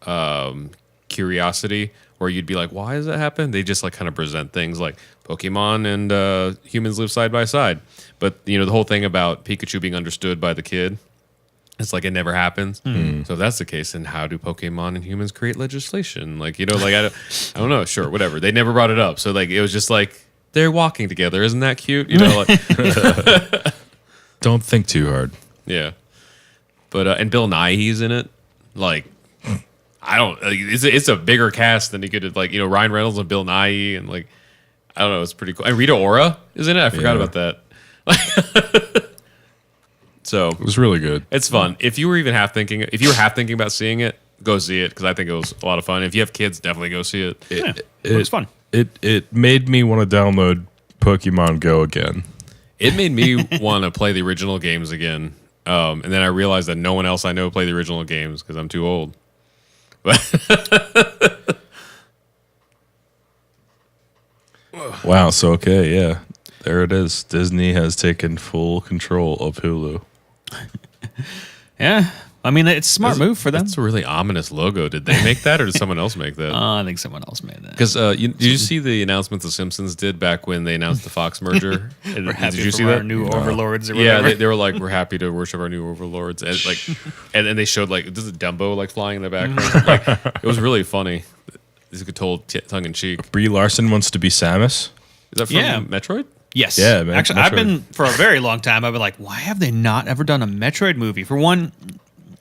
curiosity where you'd be like, why does that happen? They just like kind of present things like Pokemon and humans live side by side. But you know, the whole thing about Pikachu being understood by the kid, it's like it never happens. So if that's the case, then how do Pokemon and humans create legislation? Like, you know, like I don't know. Sure, whatever. They never brought it up. So like it was just like they're walking together. Isn't that cute? You know, like Don't think too hard. yeah. But and Bill Nighy's in it. Like I don't. Like, it's a bigger cast than he could have. Like, you know, Ryan Reynolds and Bill Nighy and like I don't know. It's pretty cool. And Rita Ora is in it. I forgot Yeah. about that. So It was really good. it's fun. If you were half thinking about seeing it, go see it because I think it was a lot of fun. If you have kids, definitely go see it. it looks fun. It made me want to download Pokemon Go again. It made me want to play the original games again. And then I realized that no one else I know play the original games because I'm too old. But Wow. So okay, yeah, there it is. Disney has taken full control of Hulu. Yeah. I mean, it's a smart move for them. That's a really ominous logo. Did they make that, or did someone else make that? I think someone else made that. Because did you see the announcement the Simpsons did back when they announced the Fox merger? Did you see our that? new overlords or Yeah, whatever? they were like, "We're happy to worship our new overlords," and like, and then they showed like, this is Dumbo like flying in the background. Like, it was really funny. This could told tongue in cheek. Brie Larson wants to be Samus. Is that from Metroid? Yes. Yeah, man, Actually, I've Metroid. been for a very long time. I've been like, why have they not ever done a Metroid movie? For one,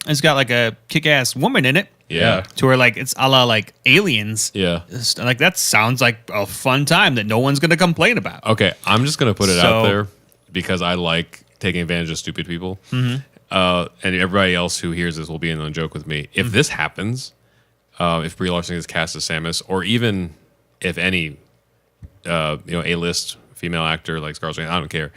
it's got like a kick-ass woman in it. Yeah. To where like it's a la like Aliens. Yeah. Like that sounds like a fun time that no one's gonna complain about. Okay, I'm just gonna put it out So- there because I like taking advantage of stupid people. And everybody else who hears this will be in on a joke with me. If this happens, if Brie Larson is cast as Samus, or even if any, A-list female actor like Scarlett Johansson, I don't care.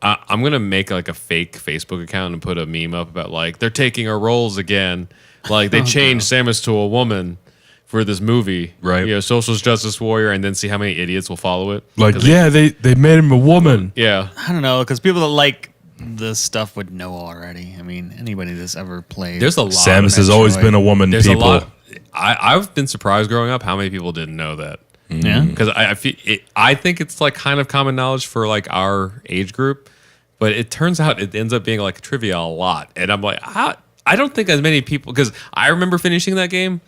I'm gonna make like a fake Facebook account and put a meme up about like they're taking our roles again. Like they changed Samus to a woman for this movie, Right. Social justice warrior, and then see how many idiots will follow it. Like, 'Cause they made him a woman. yeah. I don't know, because people that like this stuff would know already. I mean, anybody that's ever played. There's a lot. Samus has always been a woman. There's people. a lot. I've been surprised growing up how many people didn't know that. Yeah. Because I think it's like kind of common knowledge for like our age group, but it turns out it ends up being like trivia a lot. And I'm like, I don't think as many people, because I remember finishing that game,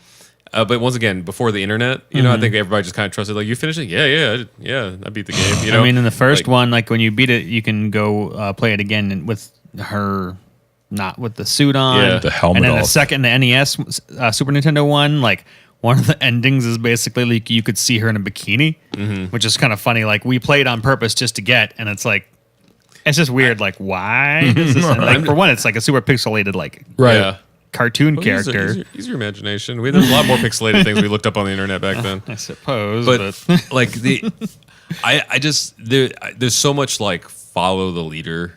but once again, before the internet, I think everybody just kind of trusted, like, you finished it? Yeah, I beat the game. I mean, in the first Like, one, like when you beat it, you can go play it again with her, not with the suit on, Yeah. The helmet and then the off. second, the NES, Super Nintendo one, like one of the endings is basically like you could see her in a bikini, which is kind of funny. Like we played on purpose just to get, and it's like, it's just weird. Like why? Is this, and, like, for one, it's like a super pixelated like Right. Yeah. cartoon Well, character. use your imagination. There's a lot more pixelated things we looked up on the internet back then. I suppose, But like I just there's so much like follow the leader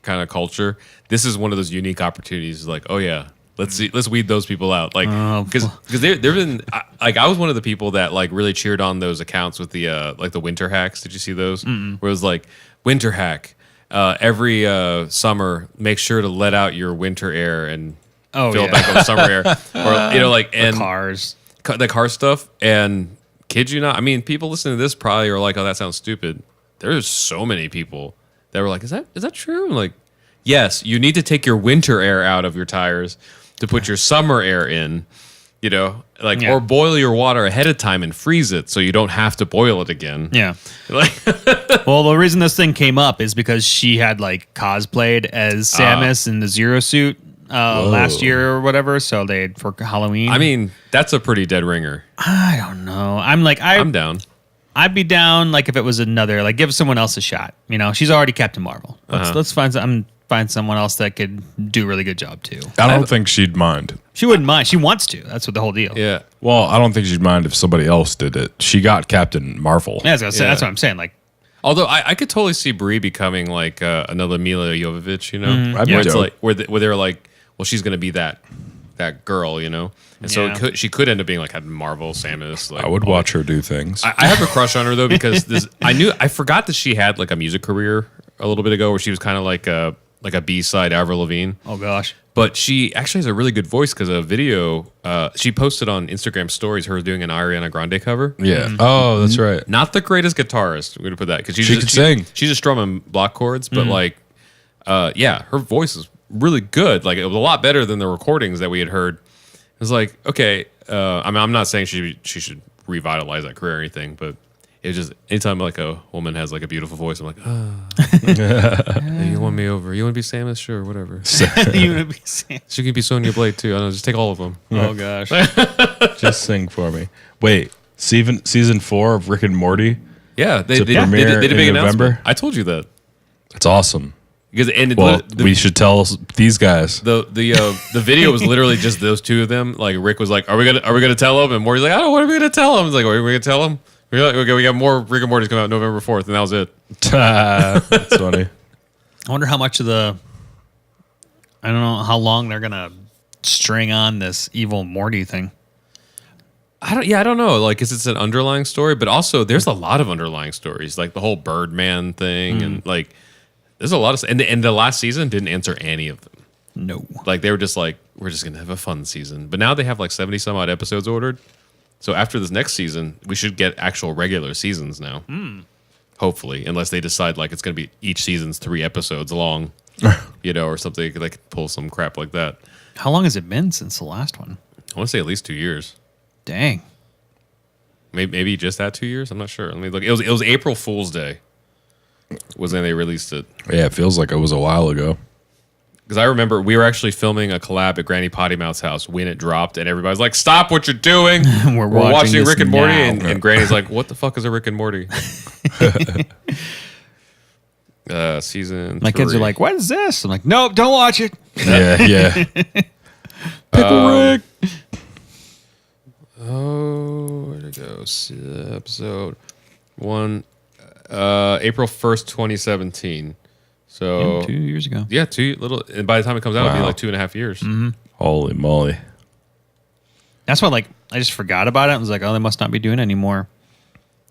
kind of culture. This is one of those unique opportunities. Like, oh yeah, let's weed those people out. Like, because there've been I was one of the people that like really cheered on those accounts with the like the winter hacks. Did you see those? Where it was like winter hack. Every summer, make sure to let out your winter air and fill it back up with summer air, or like and cars. The car stuff. And kid you not, I mean, people listening to this probably are like, "Oh, that sounds stupid." There's so many people that were like, "Is that true?" I'm like, yes, you need to take your winter air out of your tires to put your summer air in. Or boil your water ahead of time and freeze it so you don't have to boil it again. Yeah. Like, Well, the reason this thing came up is because she had like cosplayed as Samus in the Zero suit last year or whatever. So they for Halloween. I mean, that's a pretty dead ringer. I don't know. I'm down. I'd be down like if it was another like give someone else a shot. She's already Captain Marvel. Let's find someone else that could do a really good job too. I don't think she'd mind. She wouldn't mind. She wants to. That's what the whole deal. Yeah. Well, I don't think she'd mind if somebody else did it. She got Captain Marvel. Yeah, that's what I'm saying. Like, Although I could totally see Brie becoming like another Mila Jovovich, I'd be where it's dope. like where they're like, well, she's gonna be that girl, and so Yeah. she could end up being like a Marvel Samus. Like, I would watch her do things. I have a crush on her though because I forgot that she had like a music career a little bit ago where she was kind of like a B-side Avril Lavigne. oh gosh. But she actually has a really good voice because a video she posted on Instagram stories her doing an Ariana Grande cover. Yeah. Oh, that's right. Not the greatest guitarist. We're gonna put that because She could sing. She's just strumming block chords, but her voice is really good. Like it was a lot better than the recordings that we had heard. It was like okay. I'm not saying she should revitalize that career or anything, but it's just anytime like a woman has like a beautiful voice, I'm like, hey, you want me over? You want to be Samus? Sure, whatever. You would be saying, She can be Sonya Blade too. I don't know, just take all of them. oh gosh. Just sing for me. Wait, season 4 of Rick and Morty? Yeah, they To did premiere a big in announcement. November? I told you that That's awesome. because Well, we should tell these guys. the video was literally just those two of them. Like Rick was like, "Are we gonna tell him?" And Morty's like, "I don't know. What are we gonna tell him?" It's like, "Are we gonna tell him?" We're like, "Okay, we got more Rick and Morty's coming out November 4th," and that was it. That's funny. I wonder how much of I don't know how long they're gonna string on this evil Morty thing. I don't know. Like, it's an underlying story, but also there's a lot of underlying stories, like the whole Birdman thing, and like there's a lot of. And the last season didn't answer any of them. No. Like they were just like, we're just gonna have a fun season. But now they have like 70 some odd episodes ordered. So after this next season, we should get actual regular seasons now. Hopefully, unless they decide like it's gonna be each season's 3 episodes long, or something. They could pull some crap like that. How long has it been since the last one? I want to say at least 2 years. Dang. Maybe just that 2 years. I'm not sure. Let me look. It was April Fool's Day. Was when they released it. Yeah, it feels like it was a while ago. Because I remember we were actually filming a collab at Granny Potty Mouth's house when it dropped, and everybo's like, "Stop what you're doing! We're watching this Rick and Morty." now. And Granny's like, "What the fuck is a Rick and Morty?" Season. My kids are 3. like, "What is this?" I'm like, "Nope, don't watch it." Yeah. Pickle Rick. Oh, where'd it go? Episode 1, April 1st, 2017. So 2 years ago. yeah, and by the time it comes out, it'll be Wow. like 2.5 years. Holy moly. That's why, I just forgot about it. I was like, "Oh, they must not be doing it anymore."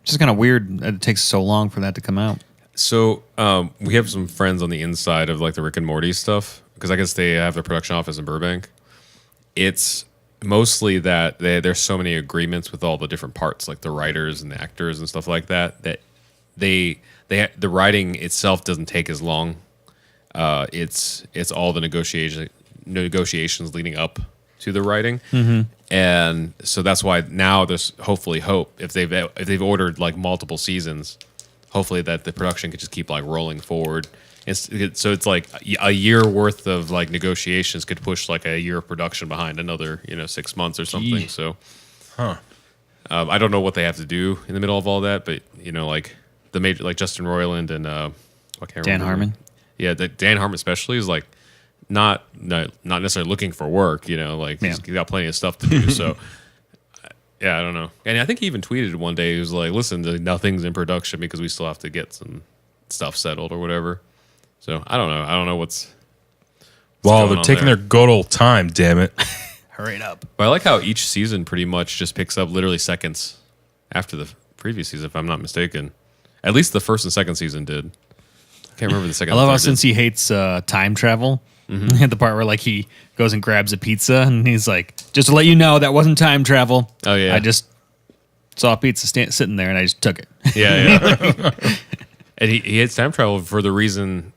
It's just kind of weird that it takes so long for that to come out. So we have some friends on the inside of like the Rick and Morty stuff because I guess they have their production office in Burbank. It's mostly that there's so many agreements with all the different parts, like the writers and the actors and stuff like that, that the writing itself doesn't take as long. It's all the negotiations leading up to the writing, and so that's why now there's hopefully hope if they've ordered like multiple seasons. Hopefully that the production could just keep like rolling forward. So it's like a year worth of like negotiations could push like a year of production behind another 6 months or something. Gee. So, I don't know what they have to do in the middle of all that, but like the major like Justin Roiland and I can't Dan remember. Harmon. Yeah, Dan Harmon especially is like not necessarily looking for work. Like he's got plenty of stuff to do. So. Yeah, I don't know. And I think he even tweeted one day, he was like, "Listen, nothing's in production because we still have to get some stuff settled or whatever." So I don't know. I don't know what's Well, going they're on taking there. their good old time, damn it. Hurry it up. But I like how each season pretty much just picks up literally seconds after the previous season, if I'm not mistaken. At least the first and second season did. I can't remember the second. I love and how third since he hates time travel, at the part where like he goes and grabs a pizza and he's like, "Just to let you know, that wasn't time travel. Oh, yeah. I just saw a pizza sitting there and I just took it." did. Yeah. And he hates time travel for the reason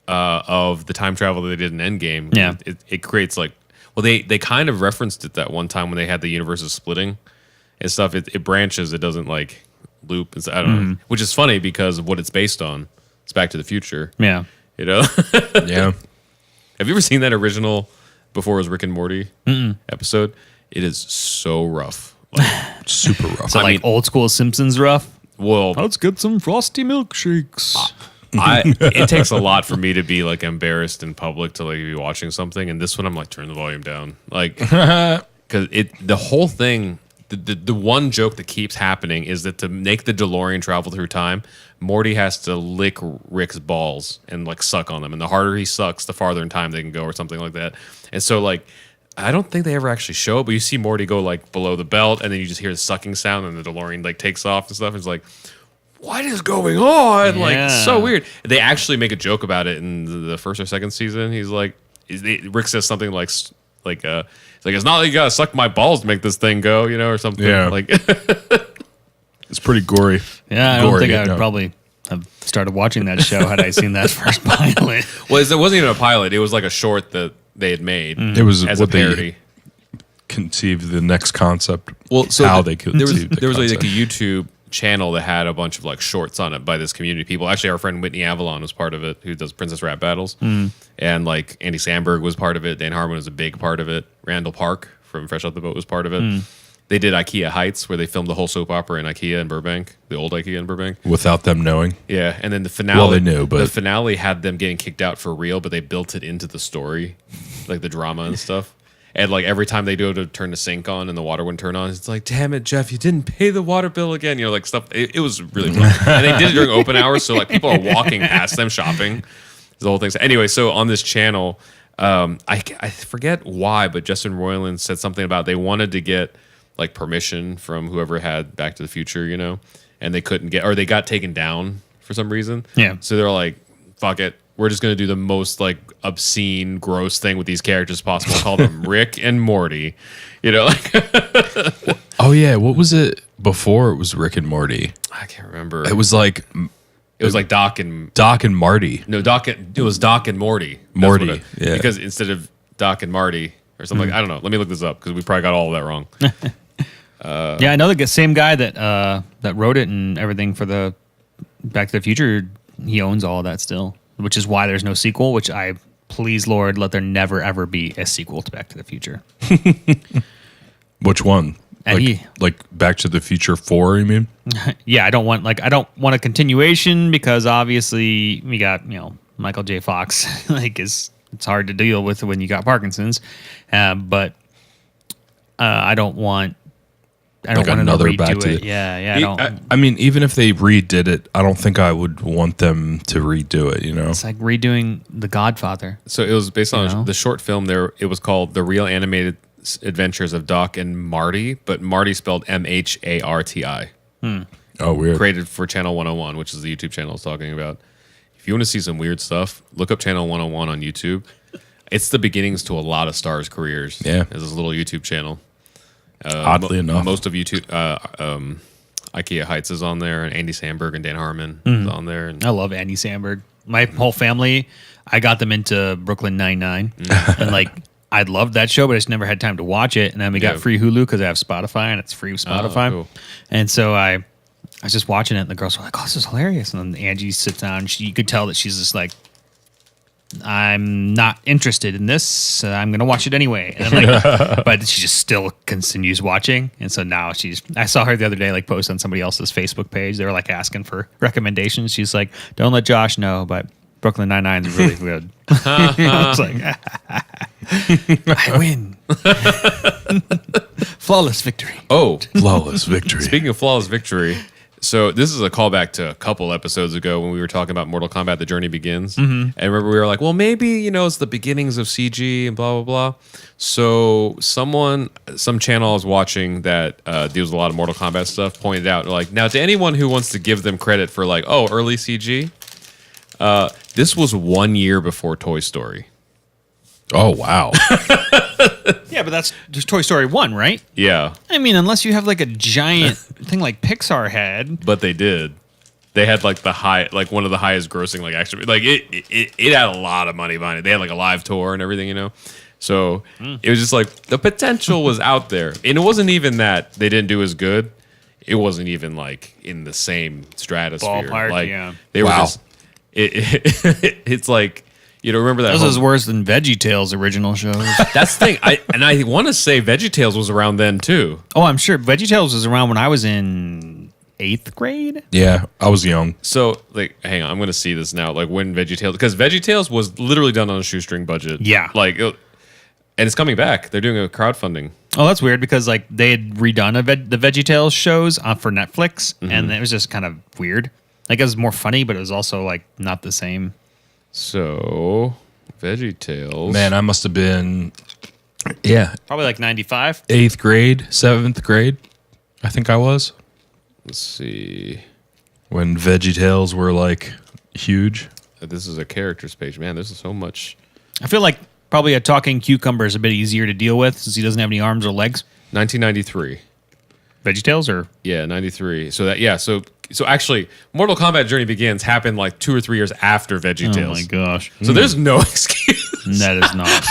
of the time travel that they did in Endgame. Yeah. It creates like, well, they kind of referenced it that one time when they had the universes splitting and stuff. It branches. It doesn't like loop. I don't know. Which is funny because of what it's based on. It's Back to the Future. Yeah. Yeah. Have you ever seen that original before it was Rick and Morty episode? It is so rough. Like, Super rough. So like old school Simpsons rough. well, Let's get some frosty milkshakes. it takes a lot for me to be like embarrassed in public to like be watching something, and this one I'm like turn the volume down, like because the whole thing. The one joke that keeps happening is that to make the DeLorean travel through time, Morty has to lick Rick's balls and like suck on them, and the harder he sucks, the farther in time they can go, or something like that. And so like, I don't think they ever actually show it, but you see Morty go like below the belt, and then you just hear the sucking sound, and the DeLorean like takes off and stuff. It's like, what is going on? Like, it's so weird. They actually make a joke about it in the first or second season. He's like, Rick says something like it's like, "It's not like you gotta suck my balls to make this thing go," or something. Yeah. Like, It's pretty gory. Yeah, I don't Gory, think I would no. probably have started watching that show had I seen that first pilot. well, it wasn't even a pilot. It was like a short that they had made. It was as a what they parody. conceived the next concept. Well, so how they conceived there was like a concept. YouTube channel that had a bunch of like shorts on it by this community people. Actually, our friend Whitney Avalon was part of it, who does Princess Rap Battles, and like Andy Samberg was part of it. Dan Harmon was a big part of it. Randall Park from Fresh Out the Boat was part of it. They did IKEA Heights, where they filmed the whole soap opera in IKEA in Burbank, the old IKEA in Burbank. Without them knowing. Yeah, and then the finale. Well, they knew, but- the finale had them getting kicked out for real, but they built it into the story, like the drama and stuff. And like every time they do to turn the sink on and the water wouldn't turn on, it's like, "Damn it, Jeff, you didn't pay the water bill again." Like stuff. It was really fun, and they did it during open hours, so like people are walking past them shopping. The whole thing. Anyway, so on this channel, I forget why, but Justin Roiland said something about they wanted to get like permission from whoever had Back to the Future, and they couldn't get, or they got taken down for some reason. Yeah. So they're like, "Fuck it, we're just gonna do the most like obscene, gross thing with these characters possible. Call them Rick and Morty. You know, like Oh yeah, what was it before it was Rick and Morty? I can't remember. It was like Doc and Marty. no Doc. It was Doc and Morty. That's Morty, what yeah. Because instead of Doc and Marty or something like I don't know. Let me look this up because we probably got all of that wrong. Yeah, I know the same guy that wrote it and everything for the Back to the Future. He owns all of that still, which is why there's no sequel. Which I please Lord let there never ever be a sequel to Back to the Future. Which one? And Like Back to the Future 4, you mean? Yeah, I don't want a continuation because obviously we got Michael J. Fox. Like it's hard to deal with when you got Parkinson's, but I don't want. I don't Like want another to redo Back to it. the- Yeah. I don't. I mean, even if they redid it, I don't think I would want them to redo it, you know? It's like redoing The Godfather. So it was based on You know? the short film. It was called The Real Animated Adventures of Doc and Marty, but Marty spelled Mharti. Oh, weird. Created for Channel 101, which is the YouTube channel I was talking about. If you want to see some weird stuff, look up Channel 101 on YouTube. It's the beginnings to a lot of stars' careers. Yeah. There's this little YouTube channel. Oddly enough. Most of YouTube, IKEA Heights is on there, and Andy Samberg and Dan Harmon is on there. And I love Andy Samberg. My whole family, I got them into Brooklyn Nine-Nine, and like I loved that show, but I just never had time to watch it. And then we got free Hulu because I have Spotify, and it's free with Spotify. cool. And so I was just watching it, and the girls were like, "Oh, this is hilarious!" And then Angie sits down, and you could tell that she's just like, I'm not interested in this. So I'm going to watch it anyway. And I'm like, but she just still continues watching. And so now I saw her the other day, like post on somebody else's Facebook page. They were like asking for recommendations. She's like, don't let Josh know, but Brooklyn Nine-Nine is really good. I was like, I win. Flawless victory. oh, Flawless victory. speaking of flawless victory, so this is a callback to a couple episodes ago when we were talking about Mortal Kombat: The Journey Begins. And remember, we were like, well, maybe it's the beginnings of CG and blah blah blah. So some channel I was watching that deals with a lot of Mortal Kombat stuff pointed out, like, now to anyone who wants to give them credit for like, oh, early CG, this was 1 year before Toy Story. Oh, wow. Yeah, but that's just Toy Story 1, right? Yeah, I mean, unless you have like a giant thing like Pixar had. but they did. They had like one of the highest grossing like action. Like it had a lot of money behind it. They had like a live tour and everything, So it was just like the potential was out there, and it wasn't even that they didn't do as good. It wasn't even like in the same stratosphere. Ballpark, like yeah. they were Wow. just. It's like remember that. This whole- is worse than VeggieTales original shows. That's the thing. I want to say VeggieTales was around then too. Oh, I'm sure VeggieTales was around when I was in 8th grade. Yeah, I was young. So, like, hang on, I'm going to see this now. Like, when VeggieTales, because VeggieTales was literally done on a shoestring budget. Yeah. Like, and it's coming back. They're doing a crowdfunding. Oh, that's weird because like they had redone the VeggieTales shows for Netflix, and it was just kind of weird. Like it was more funny, but it was also like not the same. So, VeggieTales. Man, I must have been, yeah, Probably like 95. 8th grade, 7th grade, I think I was, Let's see. when VeggieTales were like huge. This is a characters page. Man, there's so much. I feel like probably a talking cucumber is a bit easier to deal with since he doesn't have any arms or legs. 1993. VeggieTales or Yeah, 93. So that, yeah. So actually, Mortal Kombat Journey Begins happened like 2 or 3 years after VeggieTales. oh my gosh, So there's no excuse. that is not.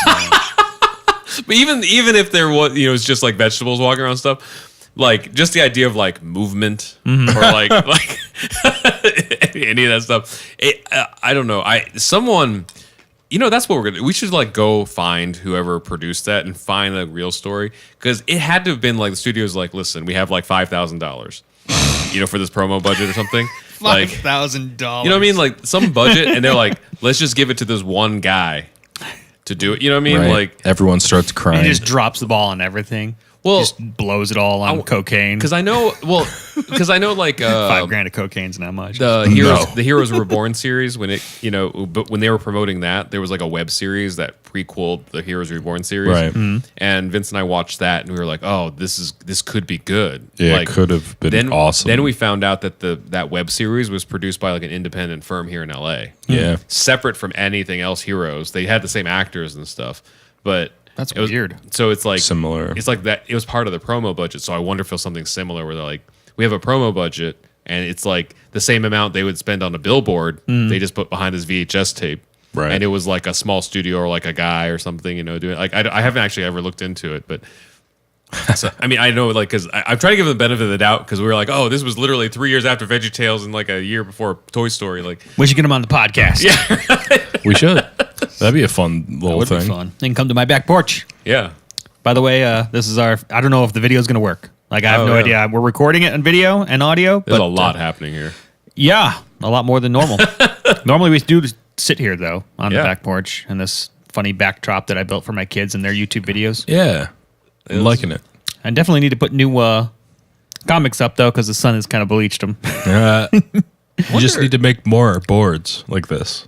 But even if there was, it's just like vegetables walking around and stuff, like just the idea of like movement or like any of that stuff. I don't know. That's what we're gonna do. We should like go find whoever produced that and find a real story, because it had to have been like the studio's like, listen, we have like $5,000, for this promo budget or something. Like, $5,000. you know what I mean? Like some budget, and they're like, let's just give it to this one guy to do it. You know what I mean? Right. Like, Everyone starts crying. He just drops the ball on everything. Well, just blows it all on cocaine. because I know like $5,000 of cocaine's not much. the Heroes Reborn series when it but when they were promoting that, there was like a web series that prequeled the Heroes Reborn series, Right. And Vince and I watched that and we were like, oh, this could be good. Yeah, like, it could have been awesome. Then we found out that that web series was produced by like an independent firm here in LA, Yeah. separate from anything else Heroes. They had the same actors and stuff, but That's it was weird. So it's like Similar. It's like that. It was part of the promo budget. So I wonder if it was something similar where they're like, we have a promo budget, and it's like the same amount they would spend on a billboard. They just put behind this VHS tape, Right. And it was like a small studio or like a guy or something, doing like I haven't actually ever looked into it, but. So, I mean, I know, like, because I'm trying to give them the benefit of the doubt because we were like, oh, this was literally 3 years after VeggieTales and like a year before Toy Story. Like, We should get him on the podcast. yeah, We should. That'd be a fun little Would thing. be fun. Then come to my back porch. yeah. By the way, this is I don't know if the video is going to work. Like, I have no idea. We're recording it in video and audio. There's but, a lot happening here. Yeah, a lot more than normal. Normally, we do sit here, though, on the Yeah. back porch in this funny backdrop that I built for my kids and their YouTube videos. Yeah. I'm liking it. I definitely need to put new comics up, though, because the sun has kind of bleached them. You just need to make more boards like this.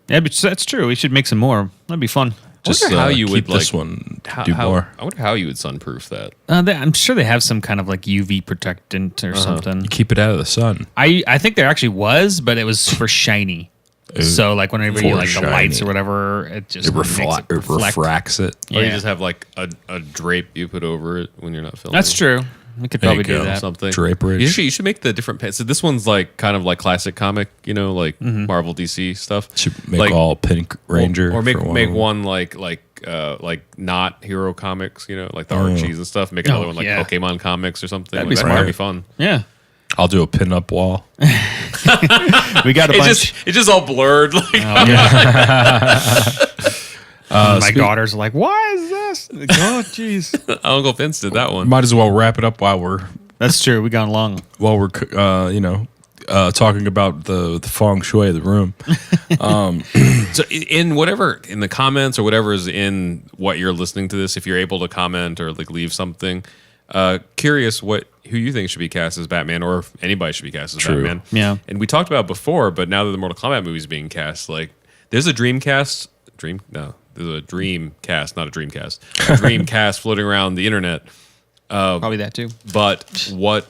Yeah, but that's true. We should make some more. That'd be fun. Just wonder how you keep would, this like, one to do more. I wonder how you would sunproof that. I'm sure they have some kind of like UV protectant or something. Keep it out of the sun. I think there actually was, but it was for shiny. So like whenever you For like the lights shiny. or whatever, it just It, makes it reflect. refracts it. Or you Yeah. just have like a drape you put over it when you're not filming. That's true. We could There you probably do go. that. Something Draperage. You should make the different pants. So this one's like kind of like classic comic, like Marvel DC stuff. Should make Like- all Pink Ranger. or make for make of them. one like not hero comics, like the Archies and stuff. Make another one like yeah. Pokemon comics or something. That'd Like, be that smart. might be fun. Yeah, I'll do a pinup wall. we got a bunch. It's just all blurred. Like My daughters are like, "Why is this?" Like, oh, jeez. Uncle Vince did that one. Might as well wrap it up while we're That's true. We gone long. talking about the feng shui of the room. So in the comments or whatever is in what you're listening to this, if you're able to comment or like leave something, curious who you think should be cast as Batman or if anybody should be cast as True. Batman. Yeah. And we talked about before, but now that the Mortal Kombat movie is being cast, like there's a Dreamcast, there's a Dreamcast, not a Dreamcast, a Dreamcast floating around the internet. Probably that too. But what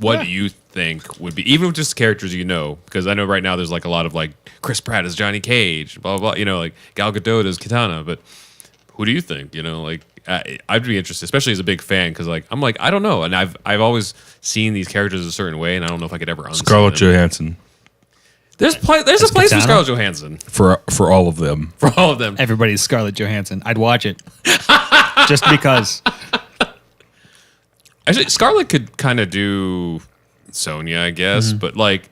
do you think would be, even with just characters because I know right now there's like a lot of like Chris Pratt as Johnny Cage, blah blah blah, like Gal Gadot as Katana, but who do you think? I'd be interested, especially as a big fan, because like I'm like I don't know, and I've always seen these characters a certain way, and I don't know if I could ever unsee Scarlett them. Johansson There's a place for Katana? Scarlett Johansson for all of them. for all of them. Everybody's Scarlett Johansson. I'd watch it just because. Actually, Scarlett could kind of do Sonya, I guess, but like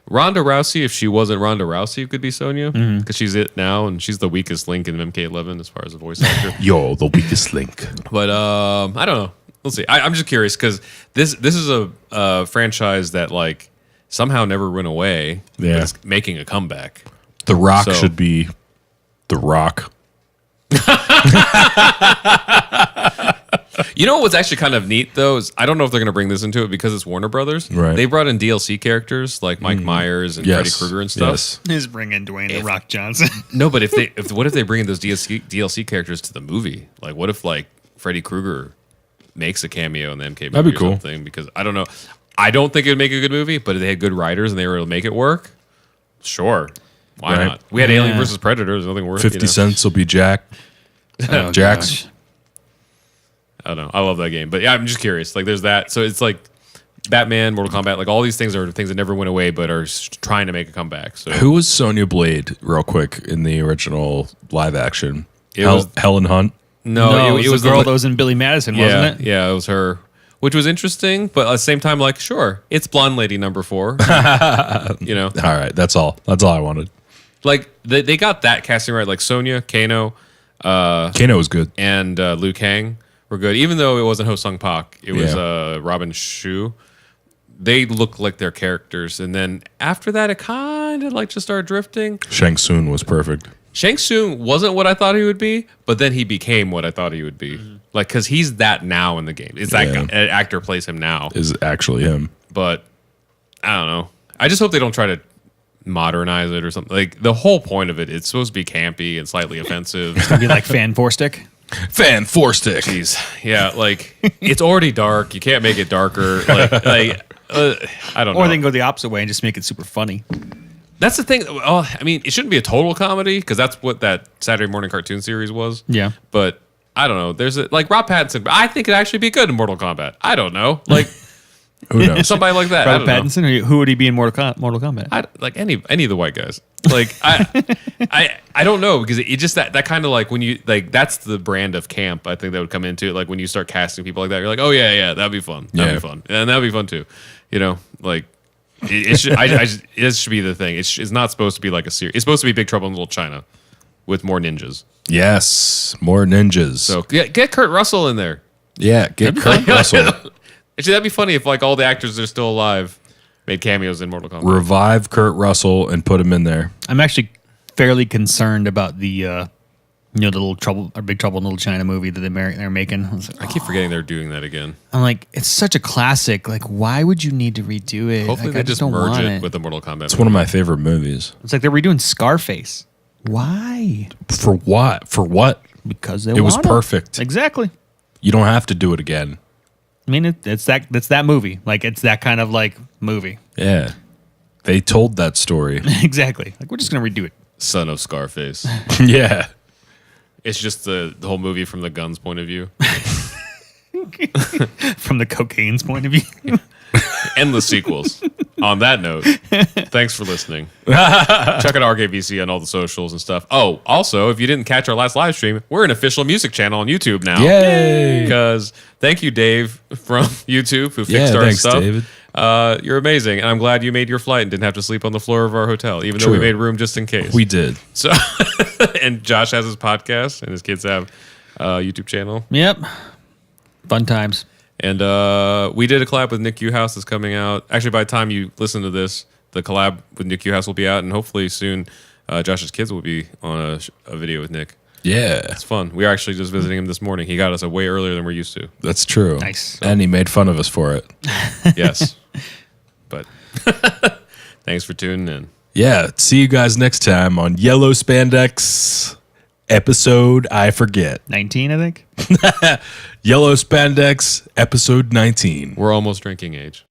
Ronda Rousey, if she wasn't Ronda Rousey, could be Sonya because she's it now, and she's the weakest link in MK11 as far as a voice actor. Yo, the weakest link. But I don't know. We'll see. I'm just curious because this is a franchise that like somehow never went away. Yeah. But it's making a comeback. The Rock So- should be The Rock. You know what's actually kind of neat though is I don't know if they're going to bring this into it because it's Warner Brothers. Right. They brought in DLC characters like Mike Myers and Freddy Krueger and stuff. Yes. Just bring in Dwayne The Rock Johnson. No, but what if they bring in those DLC characters to the movie? Like, what if like Freddy Krueger makes a cameo in the MK movie That'd be or cool. something? Because I don't know. I don't think it would make a good movie, but if they had good writers and they were able to make it work, sure. Why Right. not? We had Alien Yeah. versus Predator. There's nothing worse. 50 cents will be Jack. Oh, Jax. gosh. I don't know. I love that game. But yeah, I'm just curious. Like, there's that. So it's like Batman, Mortal Kombat, like all these things are things that never went away but are trying to make a comeback. So Who was Sonya Blade, real quick, in the original live action? It was- Helen Hunt. No, it was the girl the- that was in Billy Madison, yeah, wasn't it? Yeah, it was her. Which was interesting, but at the same time, like, sure, it's blonde lady number 4. All right, that's all. That's all I wanted. Like they got that casting right. Like Sonya, Kano, Kano was good. and Liu Kang were good. Even though it wasn't Ho Sung Pak, it was Yeah. Robin Shu. They look like their characters, and then after that, it kind of like just started drifting. Shang Tsung was perfect. Shang Tsung wasn't what I thought he would be, but then he became what I thought he would be. Like, because he's that now in the game. It's that guy, an actor plays him now. Is actually him. But I don't know. I just hope they don't try to modernize it or something. Like, the whole point of it's supposed to be campy and slightly offensive. It'd be like fan four stick. Fan four stick. Jeez. Yeah, like, it's already dark. You can't make it darker. I don't know. Or they can go the opposite way and just make it super funny. That's the thing. Oh, I mean, it shouldn't be a total comedy because that's what that Saturday morning cartoon series was. Yeah. But I don't know. There's like Rob Pattinson. I think it'd actually be good in Mortal Kombat. I don't know. Like, Who knows? somebody like that. Robert I don't know. Pattinson, or who would he be in Mortal Kombat? Like any of the white guys. Like I don't know because it just that kind of like when you like that's the brand of camp I think that would come into it. Like when you start casting people like that, you're like, oh yeah, that'd be fun. That'd be fun, and that'd be fun too. You know, like it should. It should be the thing. It's not supposed to be like a series. It's supposed to be Big Trouble in Little China with more ninjas. Yes, more ninjas. So get Kurt Russell in there. Yeah, get Kurt Russell. Actually, that'd be funny if like all the actors that are still alive made cameos in Mortal Kombat. Revive Kurt Russell and put him in there. I'm actually fairly concerned about the the Little Trouble or Big Trouble in Little China movie that they're making. I keep forgetting they're doing that again. I'm like, it's such a classic. Like, why would you need to redo it? Hopefully like, they I just don't merge want it with the Mortal Kombat. It's one of my favorite movies. It's like they're redoing Scarface. Why? For what? For what? Because they It was want to. perfect. Exactly. You don't have to do it again. I mean, it's that movie. Like, it's that kind of like movie. Yeah. They told that story. Exactly. Like, we're just gonna redo it. Son of Scarface. Yeah. It's just the whole movie from the gun's point of view. From the cocaine's point of view. Endless sequels. On that note, thanks for listening. Check out RKVC on all the socials and stuff. Oh, also, if you didn't catch our last live stream, we're an official music channel on YouTube now. Yay! Because thank you, Dave, from YouTube, who fixed Yeah, our thanks, stuff. David. You're amazing, and I'm glad you made your flight and didn't have to sleep on the floor of our hotel, even though we True. made room just in case. We did. So, and Josh has his podcast, and his kids have a YouTube channel. Yep. Fun times. And we did a collab with Nick Uhouse that's coming out. Actually, by the time you listen to this, the collab with Nick Uhouse will be out, and hopefully soon Josh's kids will be on a video with Nick. Yeah. It's fun. We were actually just visiting him this morning. He got us way earlier than we're used to. That's true. Nice. And he made fun of us for it. Yes. But thanks for tuning in. Yeah. See you guys next time on Yellow Spandex episode I forget. 19, I think. Yellow Spandex episode 19. We're almost drinking age.